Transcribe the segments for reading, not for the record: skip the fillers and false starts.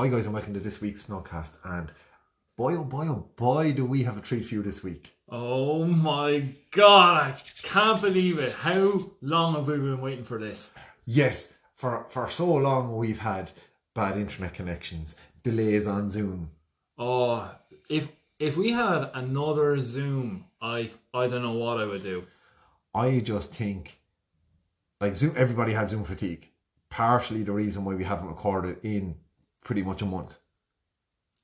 Hi guys and welcome to this week's Snugcast, and boy oh boy oh boy do we have a treat for you this week. Oh my god, I can't believe it. How long have we been waiting for this? Yes, for so long we've had bad internet connections, delays on Zoom. Oh, if we had another Zoom, I don't know what I would do. I just think, like, Zoom, everybody has Zoom fatigue. Partially the reason why we haven't recorded in pretty much a month.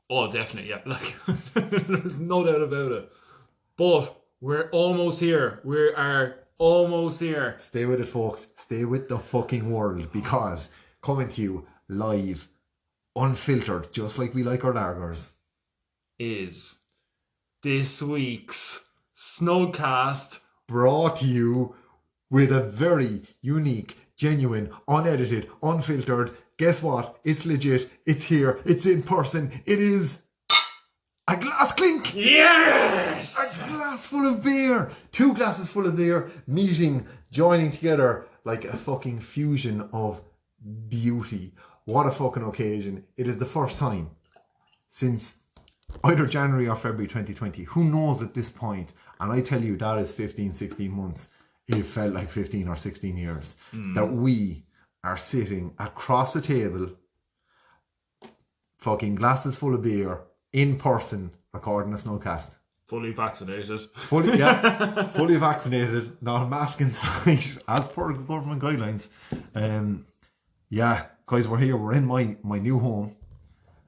Oh, definitely, yeah. Like, there's no doubt about it. But we're almost here. We are almost here. Stay with it, folks. Stay with the fucking world, because coming to you live, unfiltered, just like we like our lagers, is this week's Snugcast, brought to you with a very unique, genuine, unedited, unfiltered. Guess what? It's legit. It's here. It's in person. It is a glass clink. Yes! A glass full of beer. 2 glasses full of beer meeting, joining together like a fucking fusion of beauty. What a fucking occasion. It is the first time since either January or February 2020. Who knows at this point? And I tell you, that is 15, 16 months. It felt like 15 or 16 years that we are sitting across a table, fucking glasses full of beer, in person, recording a Snugcast. fully vaccinated. Fully vaccinated, not a mask in sight, as per government guidelines. Yeah, guys, we're here. We're in my new home.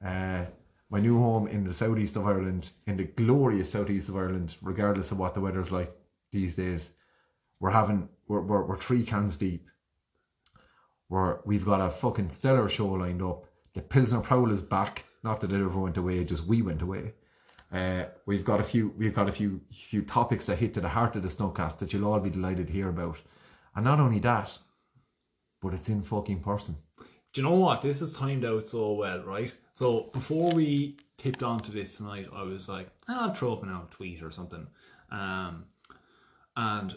My new home in the southeast of Ireland, in the glorious southeast of Ireland, regardless of what the weather's like these days. We're 3 cans deep. We've got a fucking stellar show lined up. The Pilsner Prowl is back. Not that it ever went away, just we went away. We've got a few topics that hit to the heart of the Snugcast that you'll all be delighted to hear about. And not only that, but it's in fucking person. Do you know what? This is timed out so well, right? So before we tipped onto this tonight, I was like, I'll throw up a tweet or something. And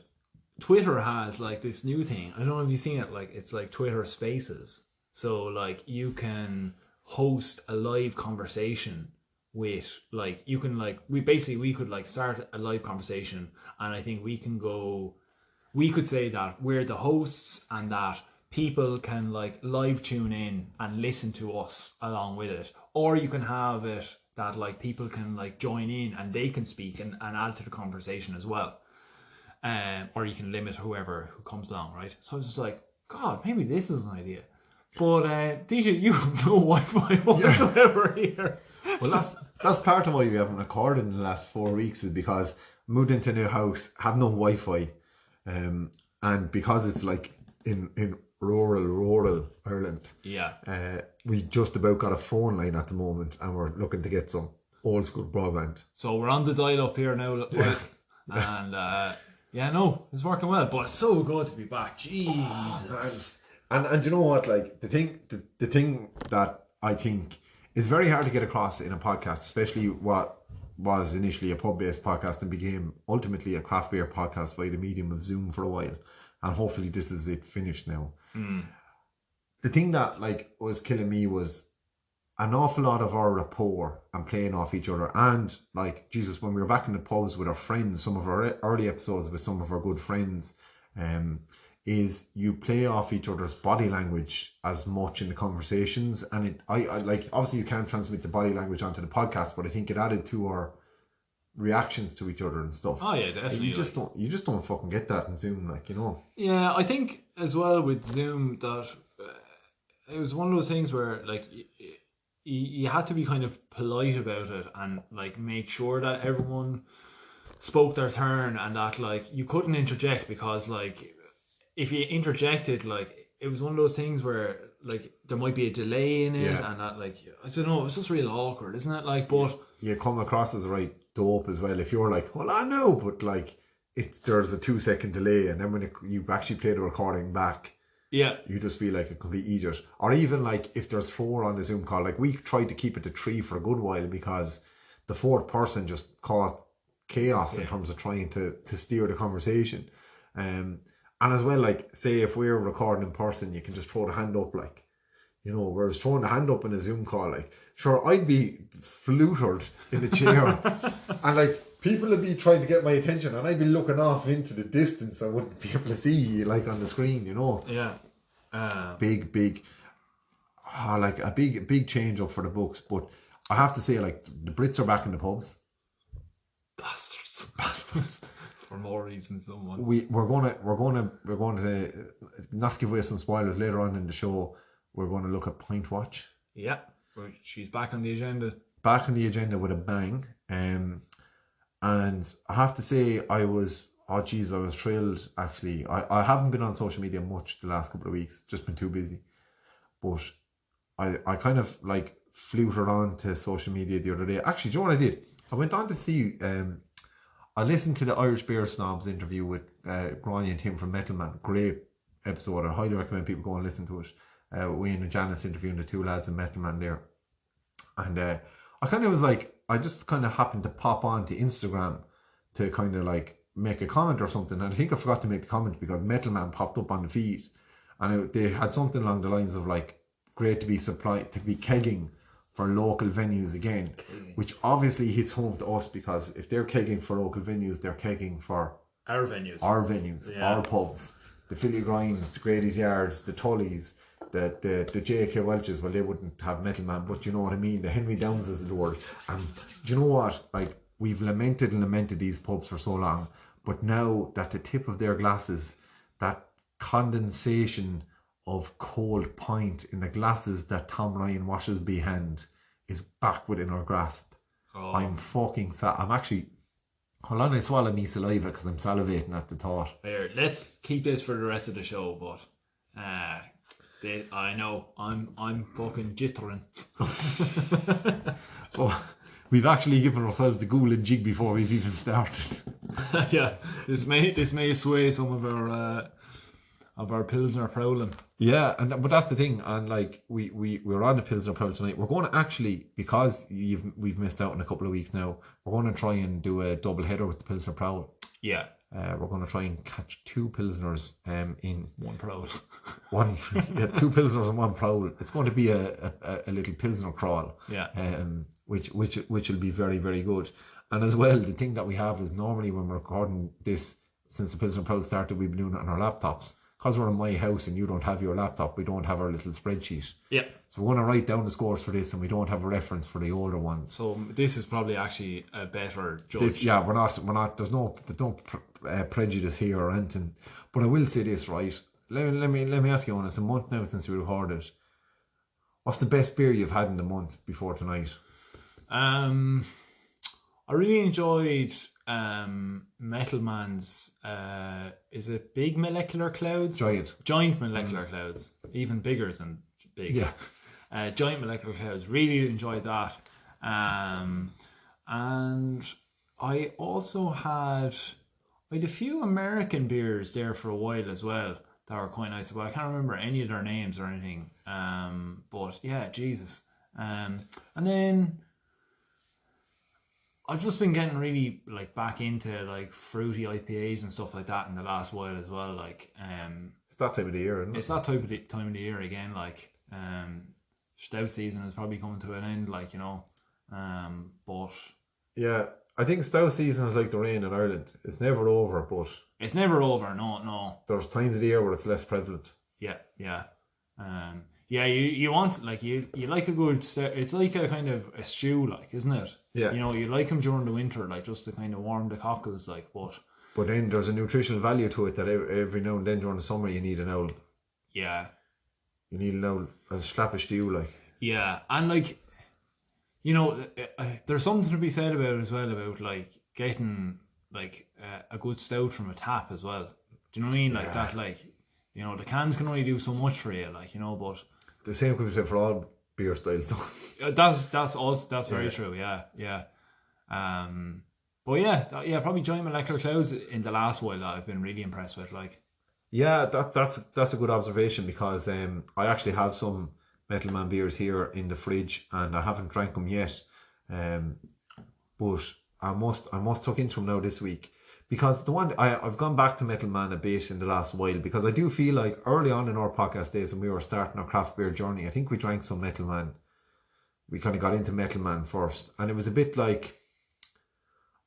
Twitter has like this new thing. I don't know if you've seen it. Like, it's like Twitter Spaces. So like you can host a live conversation with, like, you can, like, we could like start a live conversation, and I think we could say that we're the hosts and that people can like live tune in and listen to us along with it. Or you can have it that like people can like join in and they can speak and add to the conversation as well. Or you can limit who comes along, right? So I was just like, God, maybe this is an idea. But DJ, you have no Wi-Fi whatsoever here. Well, that's part of why we haven't recorded in the last 4 weeks, is because moved into a new house, have no Wi-Fi, and because it's like in rural Ireland. Yeah. We just about got a phone line at the moment, and we're looking to get some old school broadband. So we're on the dial up here now, right? And it's working well. But it's so good to be back. Jesus. And you know what? Like, the thing that I think is very hard to get across in a podcast, especially what was initially a pub-based podcast and became ultimately a craft beer podcast by the medium of Zoom for a while, and hopefully this is it finished now. The thing that like was killing me was an awful lot of our rapport and playing off each other. And like, Jesus, when we were back in the pubs with our friends, some of our early episodes with some of our good friends, is you play off each other's body language as much in the conversations. And I like, obviously you can't transmit the body language onto the podcast, but I think it added to our reactions to each other and stuff. Oh yeah, definitely. You just don't fucking get that in Zoom, like, you know. Yeah, I think as well with Zoom that it was one of those things where like you had to be kind of polite about it and like make sure that everyone spoke their turn, and that like you couldn't interject, because like if you interjected, like it was one of those things where like there might be a delay in it, and that, like, I don't know, it's just real awkward, isn't it? Like, but you come across as right dope as well if you're like, well, I know, but like there's a 2-second delay, and then when you actually play the recording back, you just feel like a complete idiot. Or even like if there's 4 on the Zoom call, like we tried to keep it to 3 for a good while, because the 4th person just caused chaos in terms of trying to steer the conversation. And as well, like, say if we're recording in person, you can just throw the hand up, like, You know, whereas throwing a hand up in a Zoom call, like, sure, I'd be flutered in a chair, and like people would be trying to get my attention, and I'd be looking off into the distance. I wouldn't be able to see like on the screen, you know. Yeah. Big, like a big change up for the books. But I have to say, like, the Brits are back in the pubs. Bastards. For more reasons than one. We're going to not give away some spoilers later on in the show. We're going to look at Point Watch. Yeah, she's back on the agenda. Back on the agenda with a bang. And I have to say, I was thrilled, actually. I haven't been on social media much the last couple of weeks, just been too busy. But I kind of like fluted on to social media the other day. Actually, do you know what I did? I went on to see, I listened to the Irish Beer Snobs interview with Grania and Tim from Metal Man. Great episode. I highly recommend people go and listen to it. Wayne and Janice interviewing the two lads in Metal Man there. And I kind of was like, I just kind of happened to pop on to Instagram to kind of like make a comment or something. And I think I forgot to make the comment because Metal Man popped up on the feed. And they had something along the lines of like, great to be kegging for local venues again. Which obviously hits home to us because if they're kegging for local venues, they're kegging for our venues, yeah. Our pubs. The Philly Grinds, the Grady's Yards, the Tullys, the J.K. Welches. Well, they wouldn't have Metal Man, but you know what I mean. The Henry Downses of the world. And do you know what? Like, we've lamented these pubs for so long, but now that the tip of their glasses, that condensation of cold pint in the glasses that Tom Ryan washes behind is back within our grasp. Oh. I'm fucking I'm actually. Hold on, I swallow me saliva because I'm salivating at the thought. Here, let's keep this for the rest of the show, but I know I'm fucking jittering. So we've actually given ourselves the ghoul and jig before we've even started. Yeah, this may sway some of our Pilsner Prowling. Yeah, but that's the thing, and like we're on the Pilsner Prowl tonight. We're going to actually, because we've missed out in a couple of weeks now, we're going to try and do a double header with the Pilsner Prowl. Yeah. We're going to try and catch two Pilsners in one Prowl. Two Pilsners and one Prowl. It's going to be a little Pilsner crawl. Yeah. Which will be very, very good. And as well, the thing that we have is normally when we're recording this, since the Pilsner Prowl started, we've been doing it on our laptops. Because we're in my house and you don't have your laptop, we don't have our little spreadsheet. Yeah. So we're going to write down the scores for this, and we don't have a reference for the older ones. So this is probably actually a better judge. We're not. There's no prejudice here or anything. But I will say this, right? Let me ask you on. It's a month now since we recorded. What's the best beer you've had in the month before tonight? I really enjoyed Metal Man's is it Big Molecular Clouds? Giant Molecular Clouds. Even bigger than big. Yeah. Giant Molecular Clouds. Really enjoyed that. And I also had a few American beers there for a while as well that were quite nice, but I can't remember any of their names or anything. But yeah, Jesus. And then I've just been getting really like back into like fruity IPAs and stuff like that in the last while as well. Like it's that time of the year, isn't it? It's that time of the year again. Like stout season is probably coming to an end. Like, you know, but yeah, I think stout season is like the rain in Ireland. It's never over, but it's never over. No. There's times of the year where it's less prevalent. Yeah. Yeah, you want, like, you like a good, it's like a kind of a stew, like, isn't it? Yeah. You know, you like them during the winter, like, just to kind of warm the cockles, like, but then there's a nutritional value to it that every now and then during the summer you need an owl. Yeah. You need an owl, a slap of stew, like. Yeah, and, like, you know, there's something to be said about it as well, about, like, getting, like, a good stout from a tap as well. Do you know what I mean? Like, that, like, you know, the cans can only do so much for you, like, you know, but the same could be said for all beer styles, though. That's very true. Yeah. But yeah, probably Giant Molecular Clouds in the last while that I've been really impressed with. Like, yeah, that's a good observation because I actually have some Metal Man beers here in the fridge and I haven't drank them yet. But I must tuck into them now this week Because the one I've gone back to Metal Man a bit in the last while, because I do feel like early on in our podcast days when we were starting our craft beer journey, I think we drank some Metal Man. We kind of got into Metal Man first, and it was a bit like,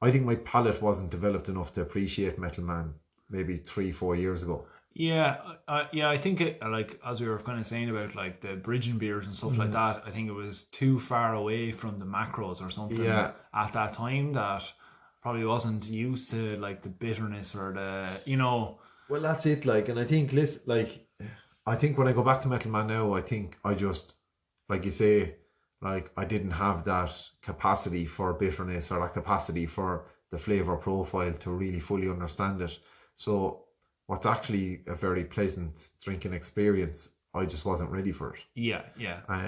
I think my palate wasn't developed enough to appreciate Metal Man maybe 3-4 years ago. Yeah, I think it, like as we were kind of saying about like the bridging beers and stuff like that. I think it was too far away from the macros or something at that time that probably wasn't used to like the bitterness or the Well, that's it. Like, and I think I think when I go back to Metal Man now, I think I just, like you say, like I didn't have that capacity for bitterness or that capacity for the flavor profile to really fully understand it. So what's actually a very pleasant drinking experience, I just wasn't ready for it. Yeah.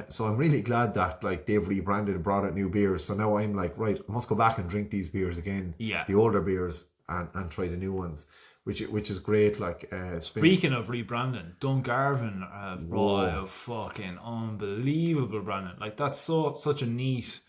So I'm really glad that like they've rebranded and brought out new beers. So now I'm like, right, I must go back and drink these beers again. Yeah. The older beers and try the new ones, which is great. Like speaking of rebranding, Dungarvan have brought out fucking unbelievable branding. Like that's such a neat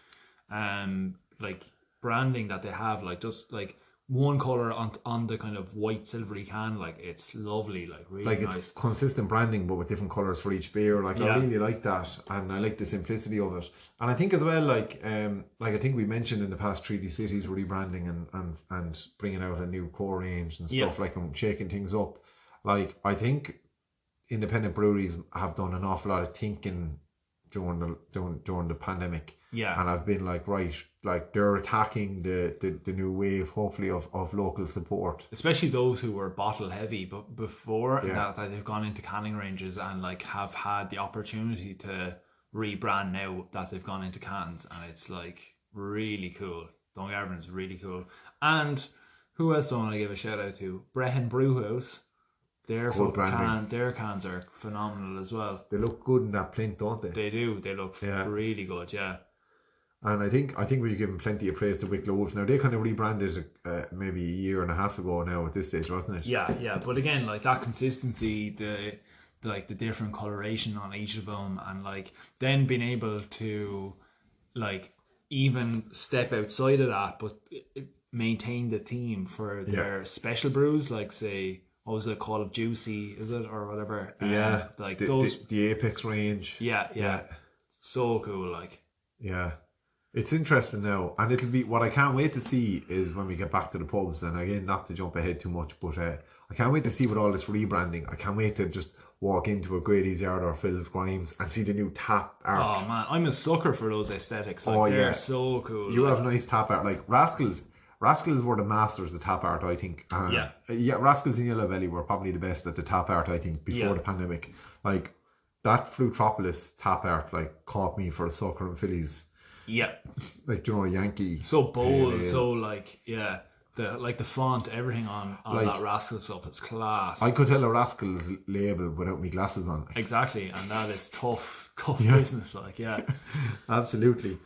like branding that they have. Like just like one color on the kind of white silvery can, like it's lovely, like really like nice. It's consistent branding but with different colors for each beer. Like I really like that, and I like the simplicity of it. And I think as well, like I think we mentioned in the past, Treaty Cities rebranding and bringing out a new core range and stuff, like and shaking things up. Like I think independent breweries have done an awful lot of thinking during the pandemic. Yeah. And I've been like, right, like they're attacking the new wave, hopefully, of local support. Especially those who were bottle heavy but before, that they've gone into canning ranges and like have had the opportunity to rebrand now that they've gone into cans, and it's like really cool. Dungarvan's really cool. And who else do I want to give a shout out to? Brehon Brewhouse. Their cans are phenomenal as well. They look good in that plinth, don't they? They do. They look really good, yeah. And I think we give them plenty of praise to Wicklow Wolf. Now they kind of rebranded maybe a year and a half ago now at this stage, wasn't it? Yeah. But again, like that consistency, the different coloration on each of them, and like then being able to like even step outside of that, but maintain the theme for their special brews, like say, what was it called, Juicy, is it, or whatever? Like the Apex range. Yeah. So cool, like. Yeah. It's interesting now, and it'll be, what I can't wait to see is when we get back to the pubs, and again, not to jump ahead too much, but I can't wait to see with all this rebranding. I can't wait to just walk into a Grady's Yard or Phil's Grimes and see the new tap art. Oh man, I'm a sucker for those aesthetics. Like, they're so cool. You have nice tap art, like Rascals were the masters of tap art, I think. Rascals and Yellow Belly were probably the best at the tap art, I think, before the pandemic. Like that Flutropolis tap art like caught me for a sucker and Phillies. Yeah. Like, you know, Yankee. So bold, so like, the font, everything on like, that Rascals stuff, it's class. I could tell a Rascals label without my glasses on. Exactly, and that is tough business, like, Absolutely.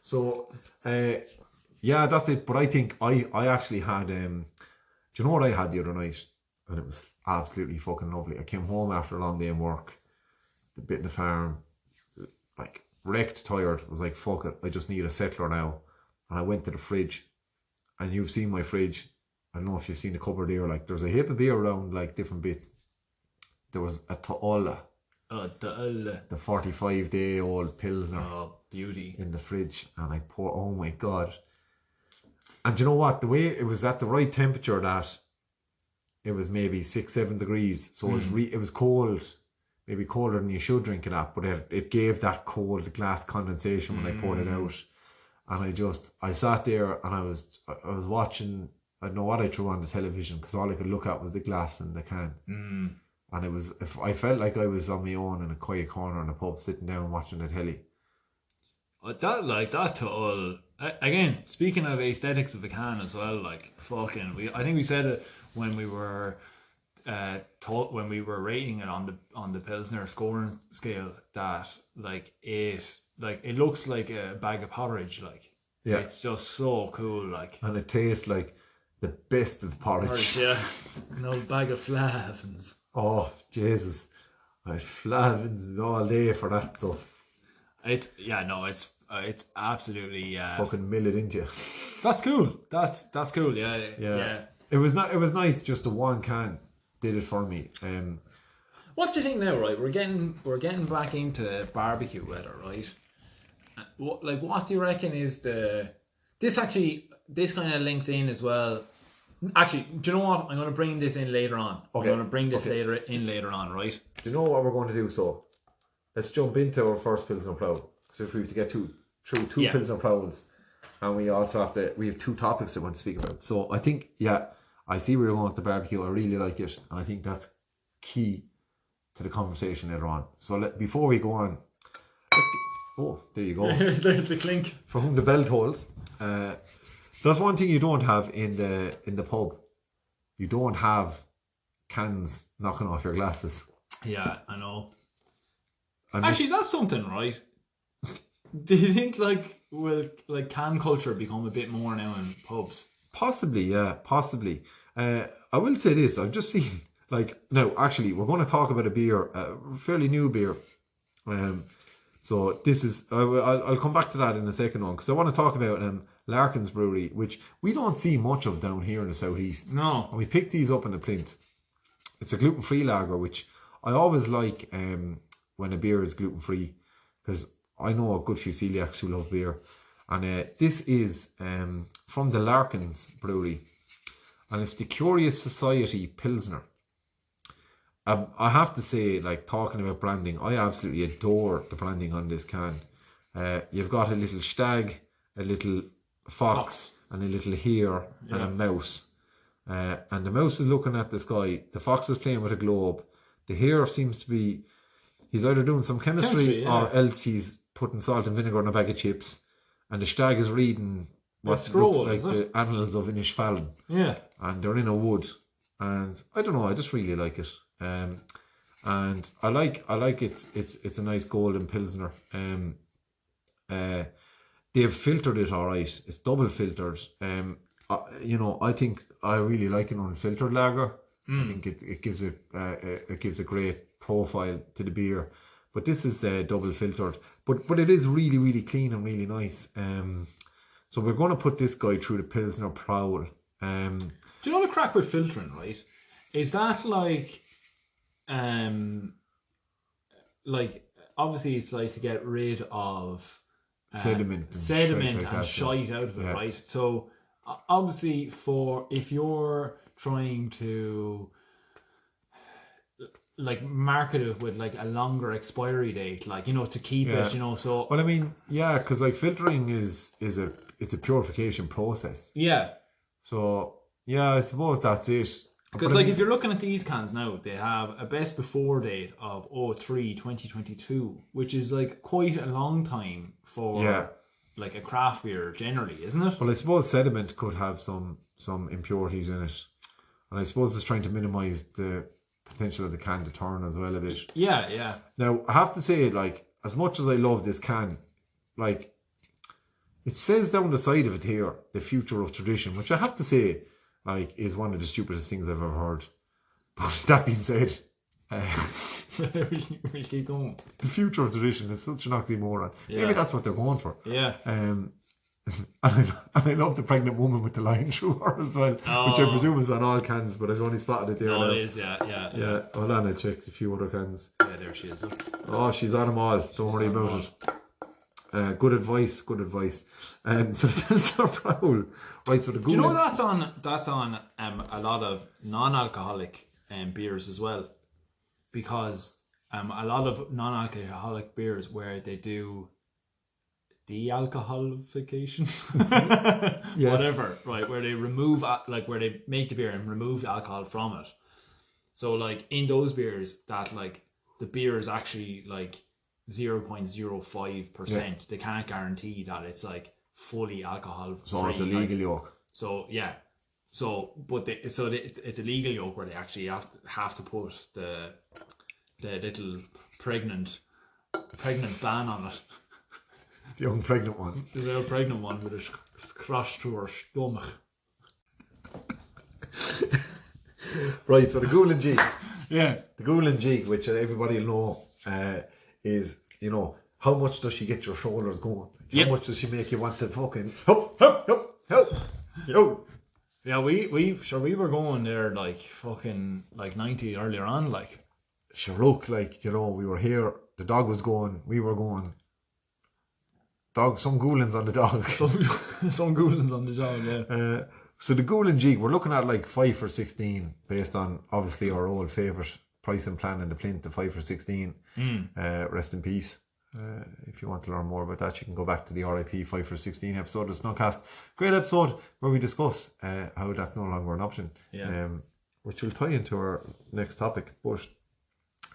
So, that's it. But I think I actually had, do you know what I had the other night? And it was absolutely fucking lovely. I came home after a long day in work, the bit in the farm, like, wrecked, tired, was like, fuck it, I just need a settler now. And I went to the fridge, and you've seen my fridge. I don't know if you've seen the cupboard here, like there's a heap of beer around, like different bits. There was a Ta'ala, the 45-day-old Pilsner, beauty, in the fridge, and I pour, oh my god. And you know what, the way it was at the right temperature, that it was maybe 6-7 degrees, so it was cold. Maybe colder than you should drink it at, but it gave that cold glass condensation when I poured it out. And I sat there and I was watching, I don't know what I threw on the television, because all I could look at was the glass and the can. And I felt like I was on my own in a quiet corner in a pub, sitting down watching the telly. That to all, again, speaking of aesthetics of a can as well, like fucking, I think we said it when we were when we were rating it on the Pilsner scoring scale, that it looks like a bag of porridge, like it's just so cool, like, and it tastes like the best of porridge. No bag of flavins. Oh Jesus, I had flavins all day for that stuff. It's absolutely fucking mill it into you. That's cool. That's cool. Yeah. it was not. It was nice. Just the one can did it for me. What do you think now? Right, we're getting back into barbecue weather, right? What do you reckon is this kind of links in as well. Actually, do you know what? I'm going to bring this in later on. Okay. I'm going to bring this later on, right? Do you know what we're going to do? So, let's jump into our first Pilsner Prowl. So if we have to get through two Pilsner Prowls, and we also we have two topics that we want to speak about. So I think, I see where you're going with the barbecue. I really like it, and I think that's key to the conversation later on. So before we go on, there you go. There's the clink. For whom the bell tolls. That's one thing you don't have in the pub. You don't have cans knocking off your glasses. Yeah, I know. And actually, that's something, right? Do you think will can culture become a bit more now in pubs? Possibly, yeah, possibly. I will say this: I've just seen no, actually, we're going to talk about a beer, a fairly new beer. So this is I'll come back to that in a second on, because I want to talk about Larkin's Brewery, which we don't see much of down here in the southeast. No, and we picked these up in the Plinth. It's a gluten-free lager, which I always like when a beer is gluten-free, because I know a good few celiacs who love beer. And this is from the Larkin's Brewery, and it's the Curious Society Pilsner. I have to say, talking about branding, I absolutely adore the branding on this can. You've got a little stag, a little fox. And a little hare and a mouse. And the mouse is looking at the sky. The fox is playing with a globe. The hare seems to be, he's either doing some chemistry or else he's putting salt and vinegar in a bag of chips. And the stag is reading what looks like the Annals of Inishfallen. Yeah. And they're in a wood. And I don't know, I just really like it. And I like it's a nice golden pilsner. They've filtered it all right. It's double filtered. I think I really like an unfiltered lager. I think it gives a great profile to the beer. But this is double filtered. But it is really, really clean and really nice. So we're going to put this guy through the Pilsner Prowl. Do you know the crack with filtering, right? Is that obviously it's to get rid of sediment and shite out of it, right? So obviously if you're trying to market it with a longer expiry date, to keep it, so well, I mean, because filtering is a purification process. So I suppose that's it. Because if you're looking at these cans now, they have a best before date of 03/2022, which is quite a long time for a craft beer generally, isn't it? Well, I suppose sediment could have some impurities in it, and I suppose it's trying to minimise the potential of the can to turn as well a bit. Now I have to say, as much as I love this can, it says down the side of it here, the future of tradition, which I have to say, is one of the stupidest things I've ever heard. But that being said, we keep going. The future of tradition is such an oxymoron. Maybe that's what they're going for. And I love the pregnant woman with the line through her as well, which I presume is on all cans, but I've only spotted it there. Oh, it is, yeah. Hold on, I checked a few other cans. Yeah, there she is. Oh, she's on them all. Don't worry about it. Good advice. So that's the Prowl. Right, so the do you know that's on a lot of non-alcoholic beers as well, because a lot of non-alcoholic beers where they do de-alcoholification, whatever, right, where they remove where they make the beer and remove the alcohol from it. So in those beers that the beer is actually 0.05%. They can't guarantee that it's fully alcohol free. So it's a legal yoke. So it's a legal yoke where they actually have to put the little pregnant ban on it. The young pregnant one. The little pregnant one with a crash through her stomach. Right, so the Ghoul Jig. The Ghoul Jig, which everybody will know, is, how much does she get your shoulders going? How much does she make you want to fucking help, yo, Yeah, we were going there like fucking like 90 earlier on, like. Sure, look, like, you know, we were here, the dog was going, we were going. Dog, some goulins on the dog. Some goulins on the job, yeah. So the Goulin jig, we're looking at like 5 for 16, based on obviously our old favourite pricing plan in the Plint, the 5 for 16. Rest in peace. If you want to learn more about that, you can go back to the RIP 5 for 16 episode of Snowcast. Great episode where we discuss how that's no longer an option. Yeah. Which will tie into our next topic. But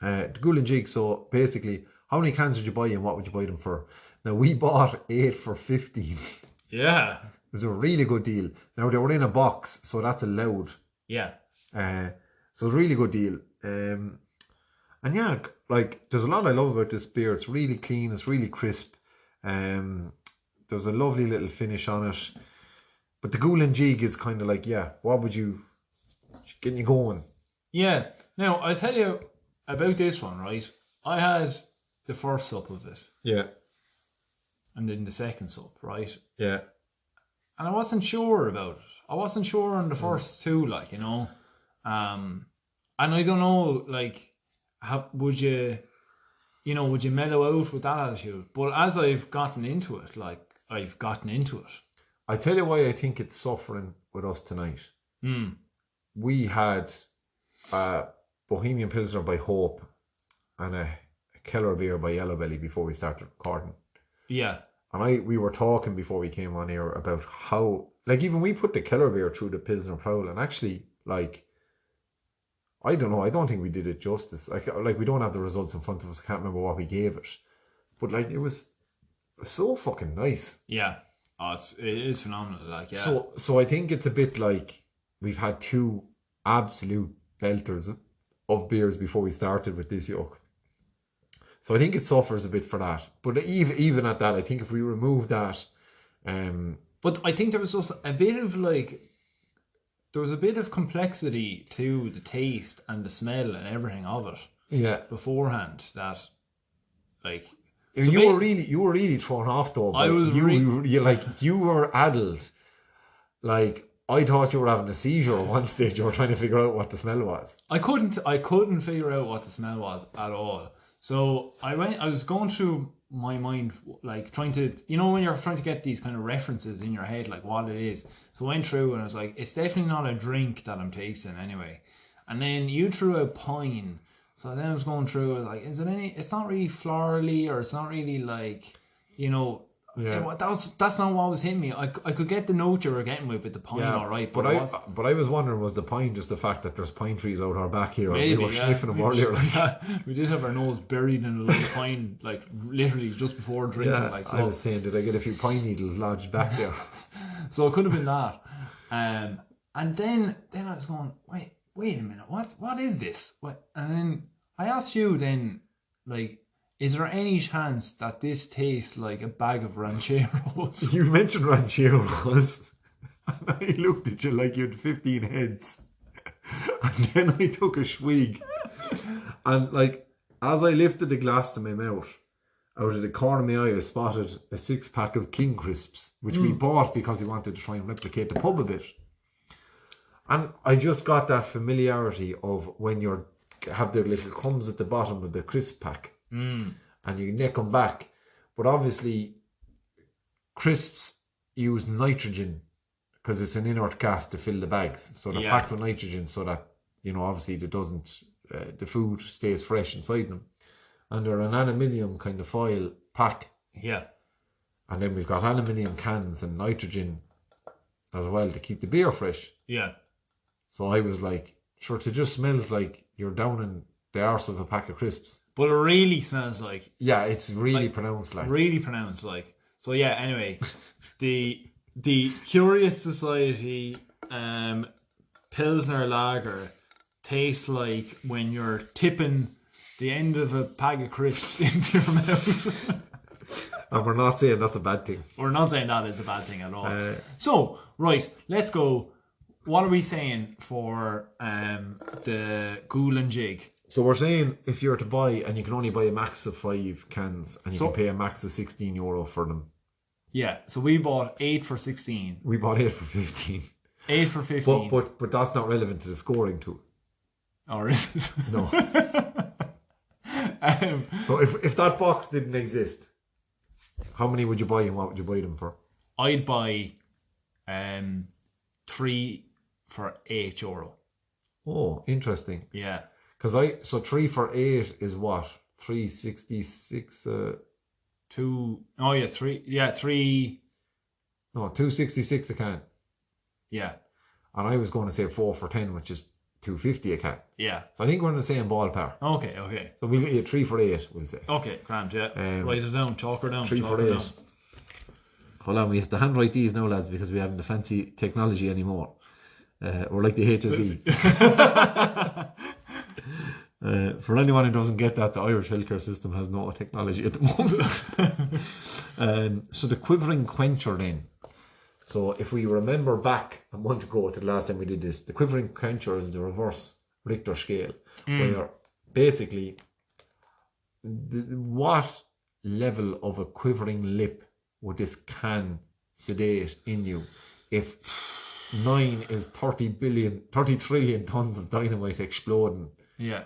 the Goulin jig, so basically, how many cans would you buy and what would you buy them for? Now, we bought 8 for 15. Yeah. It was a really good deal. Now, they were in a box, so that's allowed. Yeah. So it was a really good deal. And yeah, like, there's a lot I love about this beer. It's really clean. It's really crisp. There's a lovely little finish on it. But the Goulin jig is kind of like, yeah, what would you... Getting you going. Yeah. Now, I'll tell you about this one, right? I had the first sup of it. Yeah. And then the second sup, right? Yeah. And I wasn't sure about it. I wasn't sure on the first two, like, you know. And I don't know, like, would you mellow out with that attitude? But as I've gotten into it, like, I've gotten into it. I tell you why I think it's suffering with us tonight. We had a Bohemian Pilsner by Hope and a Keller beer by Yellow Belly before we started recording. Yeah. And we were talking before we came on here about how, like, even we put the Keller beer through the Pilsner Prowl, and actually, like, I don't know, I don't think we did it justice. Like we don't have the results in front of us. I can't remember what we gave it, but like it was so fucking nice. Yeah. Oh, it is phenomenal. Like, yeah. So I think it's a bit like we've had two absolute belters of beers before we started with this yoke. So I think it suffers a bit for that. But even at that, I think if we remove that... But I think there was just a bit of like... There was a bit of complexity to the taste and the smell and everything of it. Yeah. Beforehand that, like... You were really thrown off though. You were addled. Like, I thought you were having a seizure at one stage. You were trying to figure out what the smell was. I couldn't figure out what the smell was at all. So I was going through my mind, like trying to, you know, when you're trying to get these kind of references in your head, like what it is. So I went through and I was like, it's definitely not a drink that I'm tasting anyway. And then you threw out pine. So then I was going through, I was like, it's not really florally, or it's not really like, you know, yeah. That's not what was hitting me. I could get the note you were getting with the pine, all right. But I was wondering, was the pine just the fact that there's pine trees out our back here? Maybe, we were sniffing them earlier. We did have our nose buried in a little pine, like literally just before drinking. Yeah, like, so. I was saying, did I get a few pine needles lodged back there? So it could have been that. And then I was going, wait a minute, what is this? What? And then I asked you then, like, is there any chance that this tastes like a bag of rancheros? You mentioned rancheros, and I looked at you like you had 15 heads. And then I took a swig, and like, as I lifted the glass to my mouth, out of the corner of my eye I spotted a 6-pack of King Crisps, which we bought because we wanted to try and replicate the pub a bit. And I just got that familiarity of when you have the little crumbs at the bottom of the crisp pack. And you nick them back, but obviously crisps use nitrogen because it's an inert gas to fill the bags, so they're packed with nitrogen so that, you know, obviously the food stays fresh inside them, and they're an aluminium kind of foil pack, and then we've got aluminium cans and nitrogen as well to keep the beer fresh. So I was like, sure, it just smells like you're down in the arse of a pack of crisps. But it really smells like... Yeah, it's really pronounced like. Really pronounced like. So yeah, anyway, the Curious Society Pilsner Lager tastes like when you're tipping the end of a bag of crisps into your mouth. And we're not saying that's a bad thing. We're not saying that is a bad thing at all. So, right, let's go. What are we saying for the Goulin jig? So we're saying if you're to buy, and you can only buy a max of 5 cans, and you can pay a max of €16 for them. Yeah, so we bought 8 for 16. We bought 8 for 15. 8 for 15. But that's not relevant to the scoring too. Or is it? No. So if that box didn't exist, how many would you buy and what would you buy them for? I'd buy 3 for €8. Oh, interesting. Yeah. So 3 for 8 is what? 366. 2. Oh yeah, 3. Yeah, 3. No, 266 a can. Yeah. And I was going to say 4 for 10, which is 250 a can. Yeah. So I think we're in the same ballpark. Okay. So we'll get you 3 for 8, we'll say. Okay, grand, yeah. Write it down, chalk her down. 3 for 8. Down. Hold on, we have to handwrite these now, lads, because we haven't the fancy technology anymore. We're like the HSE. For anyone who doesn't get that, the Irish healthcare system has no technology at the moment. So the quivering quencher then. So if we remember back a month ago to the last time we did this, the quivering quencher is the reverse Richter scale, where basically what level of a quivering lip would this can sedate in you if 9 is 30 trillion tons of dynamite exploding? Yeah.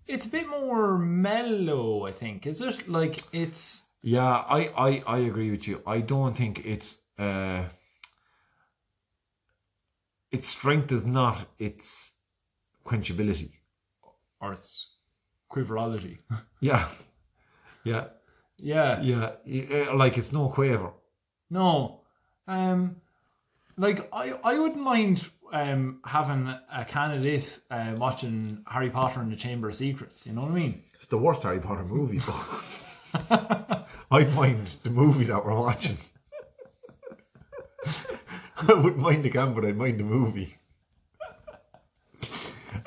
It's a bit more mellow, I think. Is it? Like it's. Yeah, I agree with you. I don't think its strength is not its quenchability. Or its quiverology. Yeah. Like it's no quaver. No. Like I wouldn't mind having a can of this watching Harry Potter and the Chamber of Secrets. You know what I mean? It's the worst Harry Potter movie, though. I'd mind the movie that we're watching. I wouldn't mind the can, but I'd mind the movie.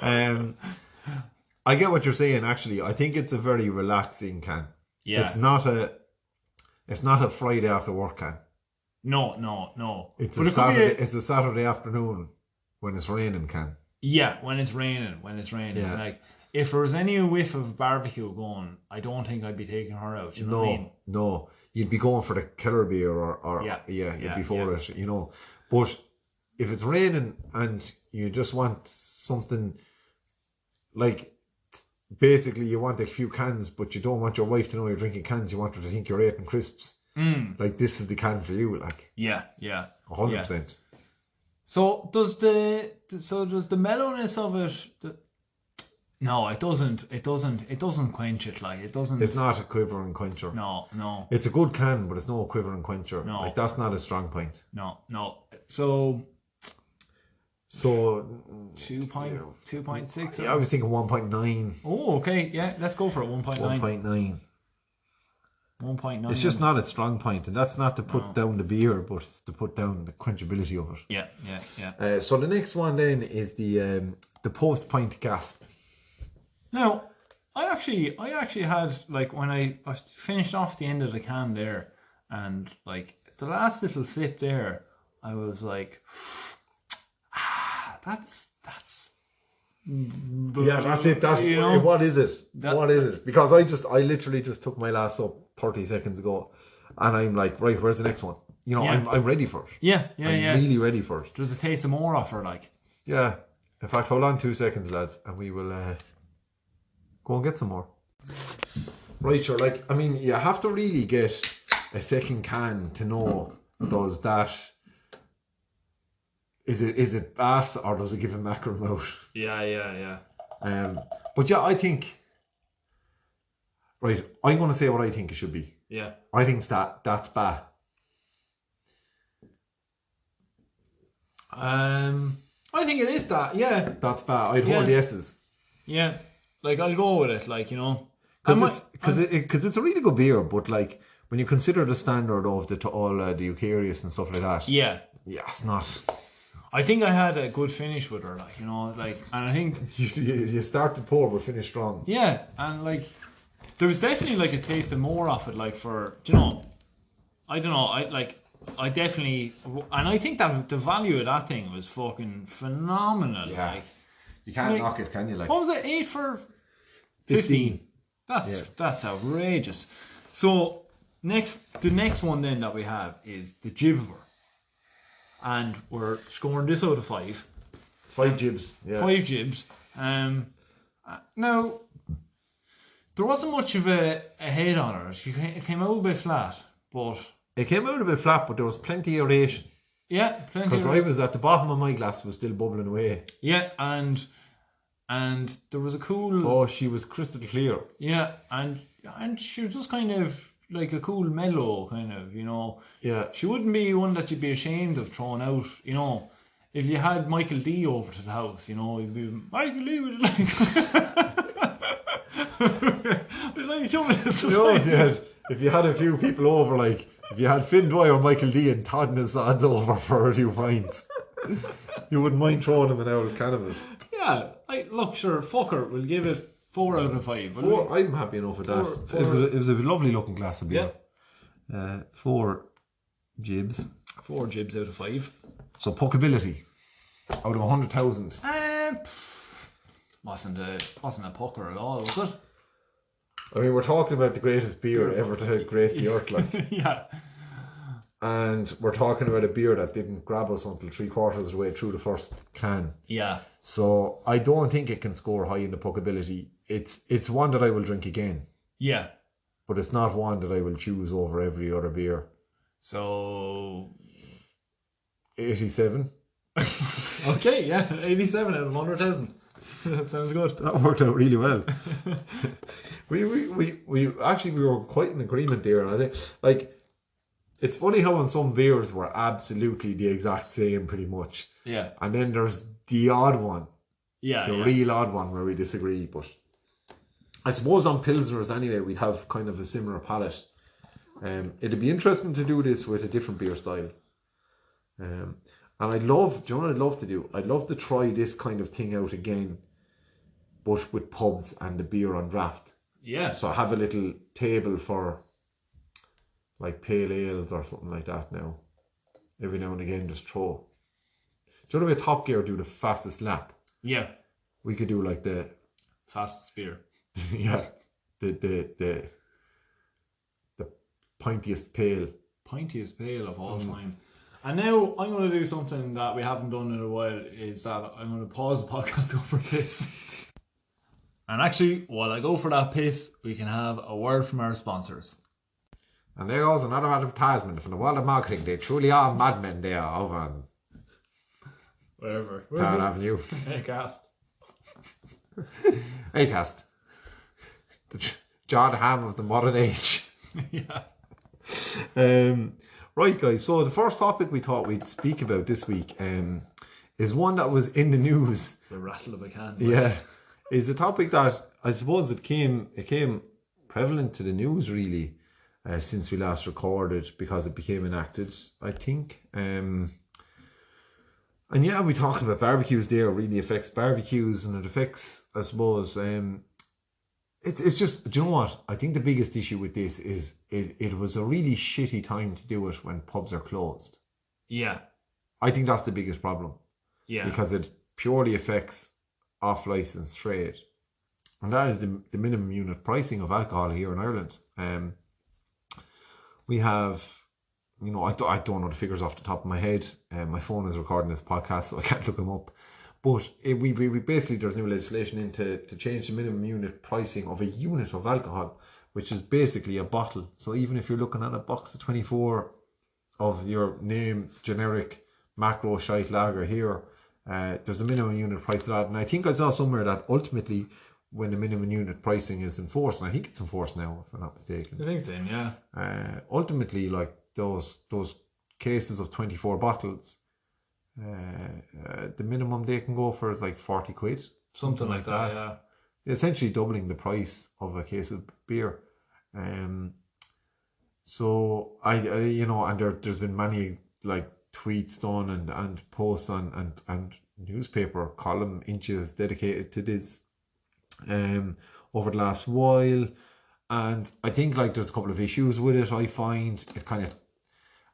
I get what you're saying. Actually, I think it's a very relaxing can. Yeah, it's not a Friday after work can. No. It's a Saturday afternoon when it's raining can. Yeah, when it's raining. Yeah. Like if there was any whiff of barbecue going, I don't think I'd be taking her out. You know what I mean? No. You'd be going for the killer beer or before it, you know. But if it's raining and you just want something like, basically you want a few cans, but you don't want your wife to know you're drinking cans. You want her to think you're eating crisps. Like this is the can for you. Like 100%. So does the mellowness of it? No, it doesn't. It doesn't quench it. Like it doesn't. It's not a quivering quencher. No. It's a good can, but it's no quivering quencher. No. Like that's not a strong point. No. So 2.6. Yeah, I was thinking 1.9. Oh, okay. Yeah, let's go for it. 1.9. 1.9. 1.9. It's just not a strong point, and that's not to put down the beer, but it's to put down the quenchability of it. Yeah. So the next one then is the post pint gasp. Now, I actually had, like, when I finished off the end of the can there, and like the last little sip there, I was like, that's. Yeah, that's it. What is it? What is it? Because I literally just took my last up 30 seconds ago, and I'm like, right, where's the next one? You know, I'm ready for it. Yeah. I'm really ready for it. There's a taste of more offer, like. Yeah. In fact, hold on 2 seconds, lads, and we will go and get some more. Right, sure. Like, I mean, you have to really get a second can to know, does that. Is it bass or does it give a mackerel out? Yeah. But yeah, I think. Right, I'm going to say what I think it should be. Yeah. I think that's bad. I think it is that. Yeah. That's bad. I'd hold the S's. Yeah. Like I'll go with it. Like, you know, because it's a really good beer, but like when you consider the standard of the Eucharist and stuff like that. Yeah. Yeah, it's not. I think I had a good finish with her, like, you know, like, and I think you started poor but finished strong. Yeah, and like there was definitely like a taste of more of it, like for, you know, I don't know, I definitely, and I think that the value of that thing was fucking phenomenal. Yeah, like, you can't knock it, can you? Like, what was it? 8 for 15. That's outrageous. So The next one then that we have is the Jibber. And we're scoring this out of 5. 5 jibs. Yeah. 5 jibs. Now, there wasn't much of a head on it. It came out a bit flat, but... It came out a bit flat, but there was plenty of aeration. Yeah, plenty. Because I was at the bottom of my glass, was still bubbling away. Yeah, and there was a cool... Oh, she was crystal clear. Yeah, and she was just kind of like a cool mellow, kind of, you know. Yeah. She wouldn't be one that you'd be ashamed of throwing out, you know. If you had Michael D over to the house, you know, you'd be, Michael D would like... It's like, if you had a few people over, like, if you had Finn Dwyer, Michael D and Todd and his odds over for a few pints, you wouldn't mind throwing them an old can of it. Yeah, look, sure, fucker, we'll give it 4 out of 5. 4, I'm happy enough with that. It was a lovely looking glass of beer. Yeah. 4 jibs. 4 jibs out of 5. So puckability out of 100,000. Wasn't a pucker at all, was it? I mean, we're talking about the greatest beer ever to grace the earth, like. Yeah. And we're talking about a beer that didn't grab us until 3/4 of the way through the first can. Yeah. So I don't think it can score high in the puckability. It's one that I will drink again. Yeah. But it's not one that I will choose over every other beer. So 87. Okay, yeah, 87 out of 100,000. That sounds good. That worked out really well. we were quite in agreement there, and I think, like, it's funny how on some beers we're absolutely the exact same, pretty much. Yeah. And then there's the odd one. Yeah. The real odd one where we disagree. But I suppose on Pilsners anyway, we'd have kind of a similar palate. It'd be interesting to do this with a different beer style. And do you know what I'd love to do? I'd love to try this kind of thing out again, but with pubs and the beer on draft. Yeah. So have a little table for like pale ales or something like that now. Every now and again, just throw. Do you know the way Top Gear do the fastest lap? Yeah. We could do like the fastest beer. Yeah. The pintiest pail. Pintiest pail of all time. And now I'm going to do something that we haven't done in a while, is that I'm going to pause the podcast to go for a piss. And actually, while I go for that piss, we can have a word from our sponsors. And there goes another advertisement from the world of marketing. They truly are madmen there over on wherever. Town Avenue. Acast. Acast. The John Hamm of the modern age. Yeah. Right, guys. So the first topic we thought we'd speak about this week is one that was in the news. The rattle of a can. Yeah. Is a topic that I suppose it came prevalent to the news really since we last recorded, because it became enacted, I think. And yeah, we talked about barbecues there. It really affects barbecues, and it affects, I suppose, it's just, do you know what? I think the biggest issue with this is it was a really shitty time to do it when pubs are closed. Yeah. I think that's the biggest problem. Yeah. Because it purely affects off-license trade. And that is the minimum unit pricing of alcohol here in Ireland. We have, you know, I don't know the figures off the top of my head. My phone is recording this podcast, so I can't look them up. But we basically, there's new legislation in to change the minimum unit pricing of a unit of alcohol, which is basically a bottle. So even if you're looking at a box of 24 of your name generic macro shite lager here, there's a minimum unit price of that. And I think I saw somewhere that ultimately, when the minimum unit pricing is enforced, and I think it's enforced now, if I'm not mistaken. I think then, yeah. Ultimately, like those cases of 24 bottles, the minimum they can go for is like 40 quid. Something like that, yeah. Essentially doubling the price of a case of beer. So I you know, and there's been many like tweets done and posts and newspaper column inches dedicated to this over the last while, and I think like there's a couple of issues with it. I find it kind of,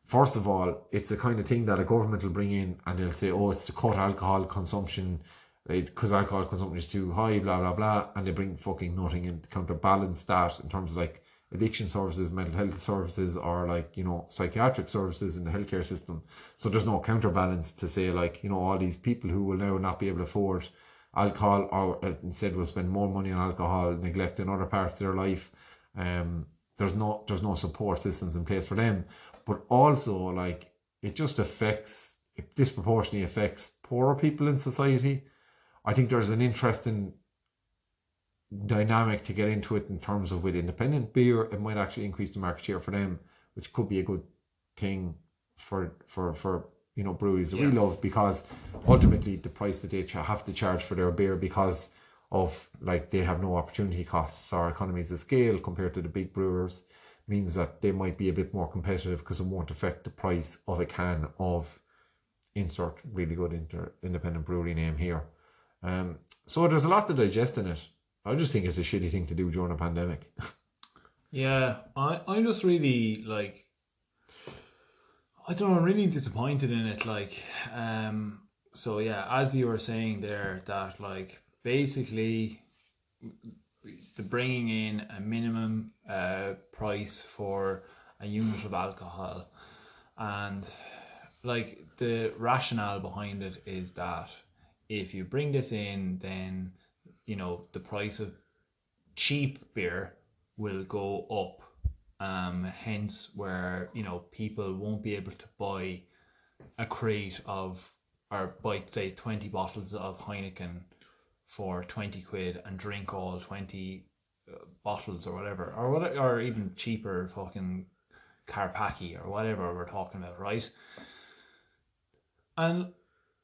first of all, it's the kind of thing that a government will bring in and they'll say, oh, it's to cut alcohol consumption because alcohol consumption is too high, blah blah blah, and they bring fucking nothing in to counterbalance that in terms of like addiction services, mental health services, or like, you know, psychiatric services in the healthcare system. So there's no counterbalance to say, like, you know, all these people who will now not be able to afford alcohol, or instead will spend more money on alcohol, neglecting other parts of their life. There's no support systems in place for them. But also, like, it disproportionately affects poorer people in society. I think there's an interesting dynamic to get into it in terms of, with independent beer, it might actually increase the market share for them, which could be a good thing for you know, breweries that we love, because ultimately the price that they have to charge for their beer, because of, like, they have no opportunity costs or economies of scale compared to the big brewers, means that they might be a bit more competitive, because it won't affect the price of a can of insert really good independent brewery name here. So there's a lot to digest in it. I just think it's a shitty thing to do during a pandemic. Yeah, I'm just really, like, I don't know, I'm really disappointed in it. Like, so yeah, as you were saying there, that, like, basically the bringing in a minimum price for a unit of alcohol, and, like, the rationale behind it is that if you bring this in, then, you know, the price of cheap beer will go up. Hence, where, you know, people won't be able to buy a crate of, or buy, say, 20 bottles of Heineken for 20 quid and drink all 20 bottles or whatever, or even cheaper fucking Carpacki or whatever we're talking about, right? And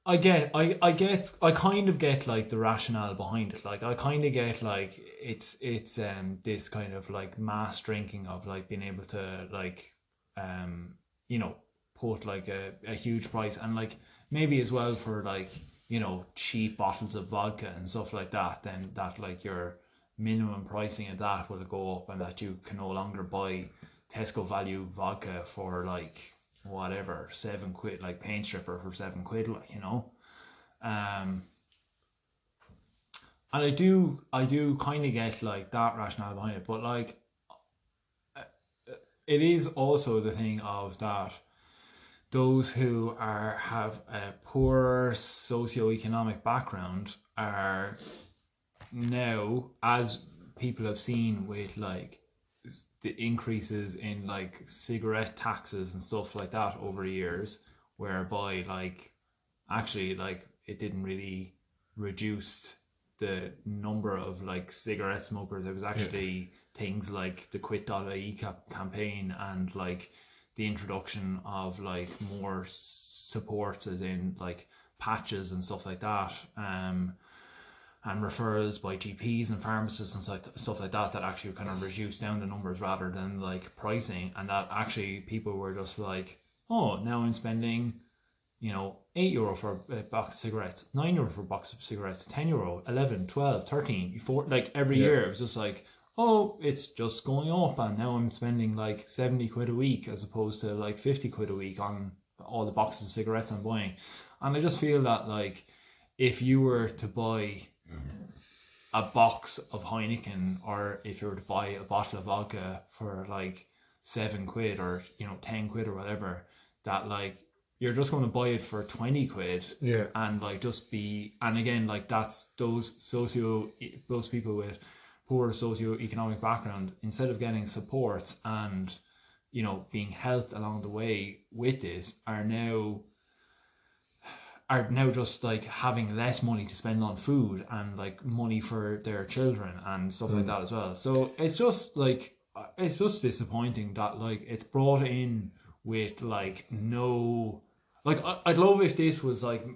I kind of get, like, the rationale behind it. Like, I kind of get, like, it's this kind of, like, mass drinking of, like, being able to, like, you know, put, like, a huge price, and, like, maybe as well for, like, you know, cheap bottles of vodka and stuff like that, then that, like, your minimum pricing of that will go up, and that you can no longer buy Tesco value vodka for, like, whatever, 7 quid, like paint stripper for 7 quid, like, you know. And I do kind of get, like, that rationale behind it, but, like, it is also the thing of that those who have a poor socioeconomic background are now, as people have seen with, like, the increases in, like, cigarette taxes and stuff like that over years, whereby, like, actually, like, it didn't really reduce the number of, like, cigarette smokers. It was actually things like the quit.ie campaign, and, like, the introduction of, like, more supports, as in, like, patches and stuff like that, and referrals by GPs and pharmacists and stuff like that, that actually kind of reduced down the numbers rather than, like, pricing. And that actually people were just like, oh, now I'm spending, you know, €8 for a box of cigarettes, €9 for a box of cigarettes, €10, 11, 12, 13, 14, like, every year. It was just like, oh, it's just going up, and now I'm spending, like, 70 quid a week as opposed to, like, 50 quid a week on all the boxes of cigarettes I'm buying. And I just feel that, like, if you were to buy a box of Heineken, or if you were to buy a bottle of vodka for, like, 7 quid, or, you know, 10 quid or whatever, that, like, you're just going to buy it for 20 quid. And, like, just be, and again, like, that's those people with poor socioeconomic background, instead of getting support and, you know, being helped along the way with this, are now just, like, having less money to spend on food, and, like, money for their children and stuff like that as well. So it's just, like, it's just disappointing that, like, it's brought in with, like, no, like, I'd love if this was, like,